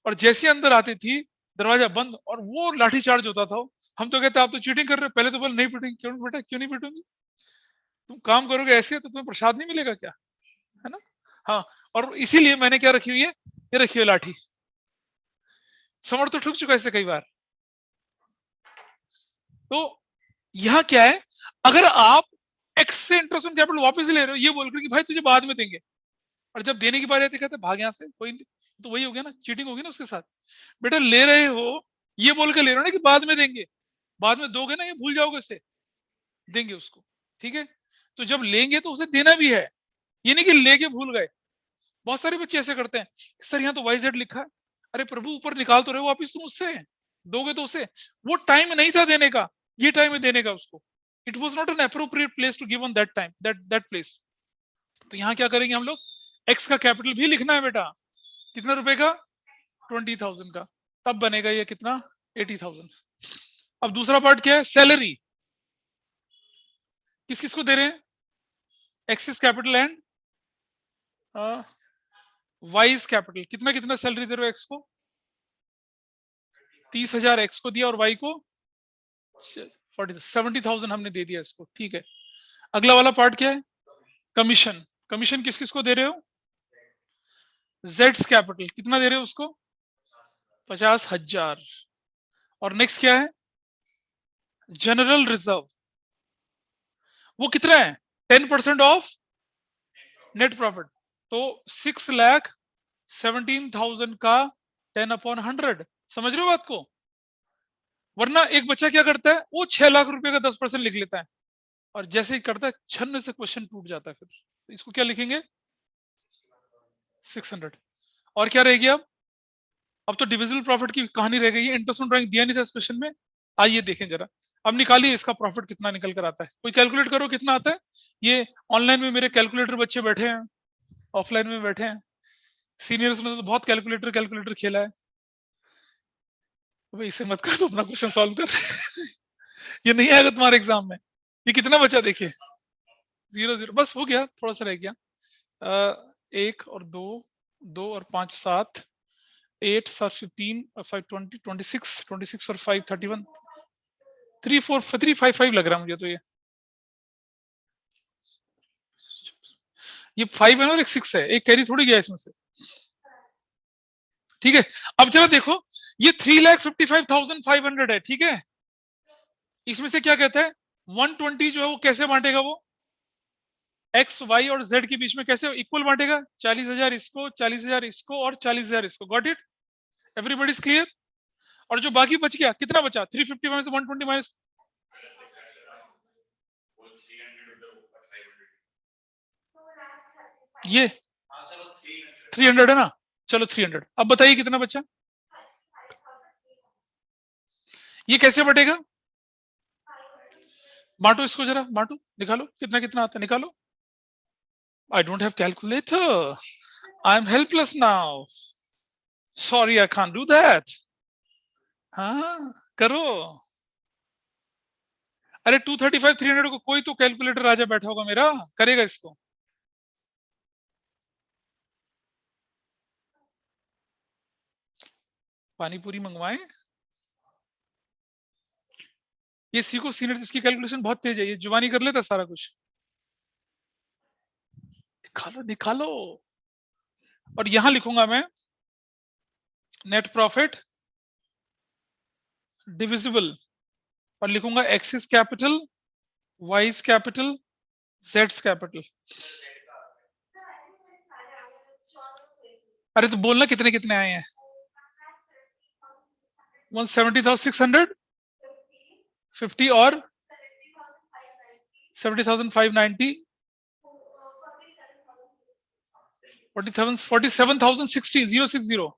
और जैसे ही अंदर आती थी दरवाजा बंद और वो लाठी चार्ज होता था। हम तो कहते आप तो चीटिंग कर रहे हो, पहले तो बोले नहीं पीटूंगी। क्यों बेटा क्यों नहीं पीटूंगी? तुम काम करोगे ऐसे तो तुम्हें प्रसाद नहीं मिलेगा क्या, है ना? हाँ, और इसीलिए मैंने क्या रखी हुई है, ये रखी हुई लाठी। समझ तो ठुक चुका है इससे कई बार। तो यह क्या है, अगर आप एक्स से इंटरेस्ट ऑन कैपिटल वापस ले रहे हो ये बोलकर कि भाई तुझे बाद में देंगे, और जब देने की बारी आती कहते भाग यहां से, कोई नहीं, तो वही हो गया ना, चीटिंग होगी ना उसके साथ। बेटा ले रहे हो ये बोल के ले रहे हो ना कि बाद में देंगे, बाद में दोगे ना ये भूल जाओगे उसे, देंगे उसको, ठीक है? तो जब लेंगे तो उसे देना भी है, ये नहीं कि लेके भूल गए। बहुत सारे बच्चे ऐसे करते हैं, सर यहाँ तो वाई जेड लिखा है। अरे प्रभु ऊपर निकाल तो रहे हो वापिस तुम उससे, दोगे तो उसे। वो टाइम नहीं था देने का, ये टाइम है देने का उसको। It was not an appropriate place to give on that time, that place. तो यहाँ क्या करेंगे हम लोग, एक्स का कैपिटल भी लिखना है बेटा, कितना रुपए का? 20,000 का, तब बनेगा ये कितना? 80,000। अब दूसरा पार्ट क्या है, सैलरी। किस किस को दे रहे हैं? Axis capital and wise capital. कितना कितना सैलरी दे रहे हो एक्स को? 30,000 एक्स को दिया और वाई को 70,000 हमने दे दिया इसको, ठीक है? अगला वाला पार्ट क्या है, कमीशन। कमीशन किस किस को दे रहे हो? जेड्स कैपिटल, कितना दे रहे हो उसको? 50,000। और नेक्स्ट क्या है, जनरल रिजर्व, वो कितना है? 10% ऑफ नेट प्रॉफिट। तो 6,17,000 का 10/100। समझ रहे हो बात को? वरना एक बच्चा क्या करता है, वो 6 लाख रुपए का 10% लिख लेता है और जैसे ही करता है छन्न से क्वेश्चन टूट जाता है। फिर तो इसको क्या लिखेंगे? 600। और क्या रहेगी अब तो डिविजिबल प्रॉफिट की कहानी रह गई है। इंटरेस्ट ऑन ड्राइंग दिया नहीं था इस क्वेश्चन में। आइए देखें जरा, अब निकालिए इसका प्रॉफिट कितना निकल कर आता है। कोई कैलकुलेट करो कितना आता है। ये ऑनलाइन में मेरे कैलकुलेटर बच्चे बैठे हैं, ऑफलाइन में बैठे हैं। सीनियर्स ने तो बहुत कैलकुलेटर खेला है। इसे मत कर, तो अपना क्वेश्चन सॉल्व कर। ये नहीं आएगा तुम्हारे एग्जाम में। ये कितना बचा देखिए, 0 0, बस हो गया, थोड़ा सा रह गया। 1 और 2, 2 और 5 7, 8 7 15 और 5 20, 26 और 5 31, 3 4 3 5 5 लग रहा है मुझे तो। ये 5 है और एक 6 है, एक कैरी थोड़ी गया इसमें से, ठीक है? अब जरा देखो, ये 3,55,500 है, ठीक है? इसमें से क्या कहता है, 120 जो है वो कैसे बांटेगा? वो एक्स वाई और जेड के बीच में कैसे इक्वल बांटेगा? 40,000 इसको, 40,000 इसको और 40,000 इसको। Got it? Everybody is clear? और जो बाकी बच गया, कितना बचा? 350 माइनस 120 माइनस, ये 300 है ना? चलो 300। अब बताइए कितना बचा? ये कैसे बटेगा? बांटो इसको जरा, बांटो, निकालो कितना कितना आता है, निकालो। I don't have calculator. I'm helpless now. Sorry, I can't do that. हाँ, करो। अरे 235 300 को कोई तो कैलकुलेटर राजा बैठा होगा मेरा, करेगा इसको। पानी पूरी मंगवाएं। ये सीखो सीनियर, इसकी कैलकुलेशन बहुत तेज है, ये जुबानी कर लेता सारा कुछ। निकालो निकालो। और यहां लिखूंगा मैं नेट प्रॉफिट डिविजिबल, और लिखूंगा X is capital, Y is capital, Z capital. अरे तो बोलना कितने कितने आए हैं? 170,650 और 70,590, 47,060 060।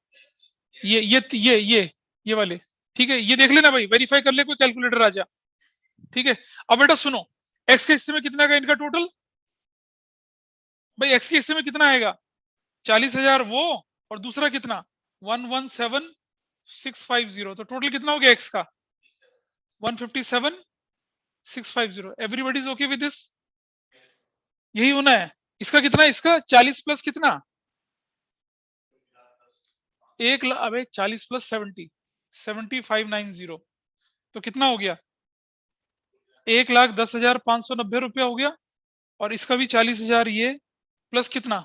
ये वाले ठीक है, ये देख लेना भाई, वेरीफाई कर ले कोई कैलकुलेटर आजा। ठीक है, अब बेटा सुनो, एक्स के हिस्से में कितना का इनका टोटल? भाई एक्स के हिस्से में कितना आएगा? 40,000 वो, और दूसरा कितना? 117,650। तो टोटल कितना हो गया एक्स का? 157,650। Everybody is okay with this? यही होना है। इसका कितना? इसका 40 प्लस कितना? 1 लाख। अबे 40 प्लस 70, 7590। तो कितना हो गया? 1,10,590 रुपया हो गया। और इसका भी 40,000 ये प्लस कितना?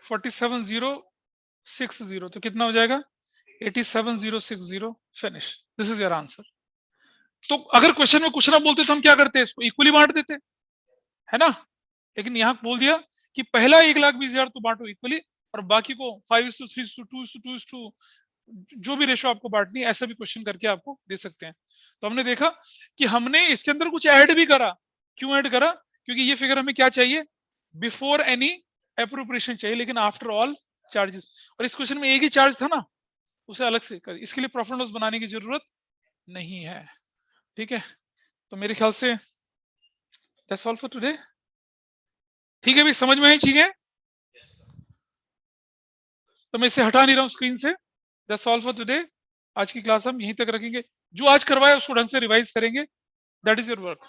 47,060। तो कितना हो जाएगा? 87,060। Finish. This is your answer. तो अगर क्वेश्चन में कुछ ना बोलते तो हम क्या करते? इसको इक्वली बांट देते, है ना? लेकिन यहां बोल दिया कि पहला 1,20,000 तो बांटो इक्वली, और बाकी को 5:3:2:2 जो भी रेशो आपको बांटनी है, ऐसा भी क्वेश्चन करके आपको दे सकते हैं। तो हमने देखा कि हमने इसके अंदर कुछ ऐड भी करा। क्यों ऐड करा? क्योंकि ये फिगर हमें क्या चाहिए? बिफोर एनी एप्रोप्रिएशन चाहिए, लेकिन आफ्टर ऑल चार्जेस। और इस क्वेश्चन में एक ही चार्ज था ना, उसे अलग से कर, इसके लिए प्रॉफिट एंड लॉस बनाने की जरूरत नहीं है। ठीक है, तो मेरे ख्याल से दैट्स ऑल फॉर टुडे। ठीक है भाई, समझ में आई चीजें? तो मैं इसे हटा नहीं रहा हूं स्क्रीन से। That's all for today. आज की क्लास हम यहीं तक रखेंगे। जो आज करवाया उसको ढंग से रिवाइज करेंगे। That is your work.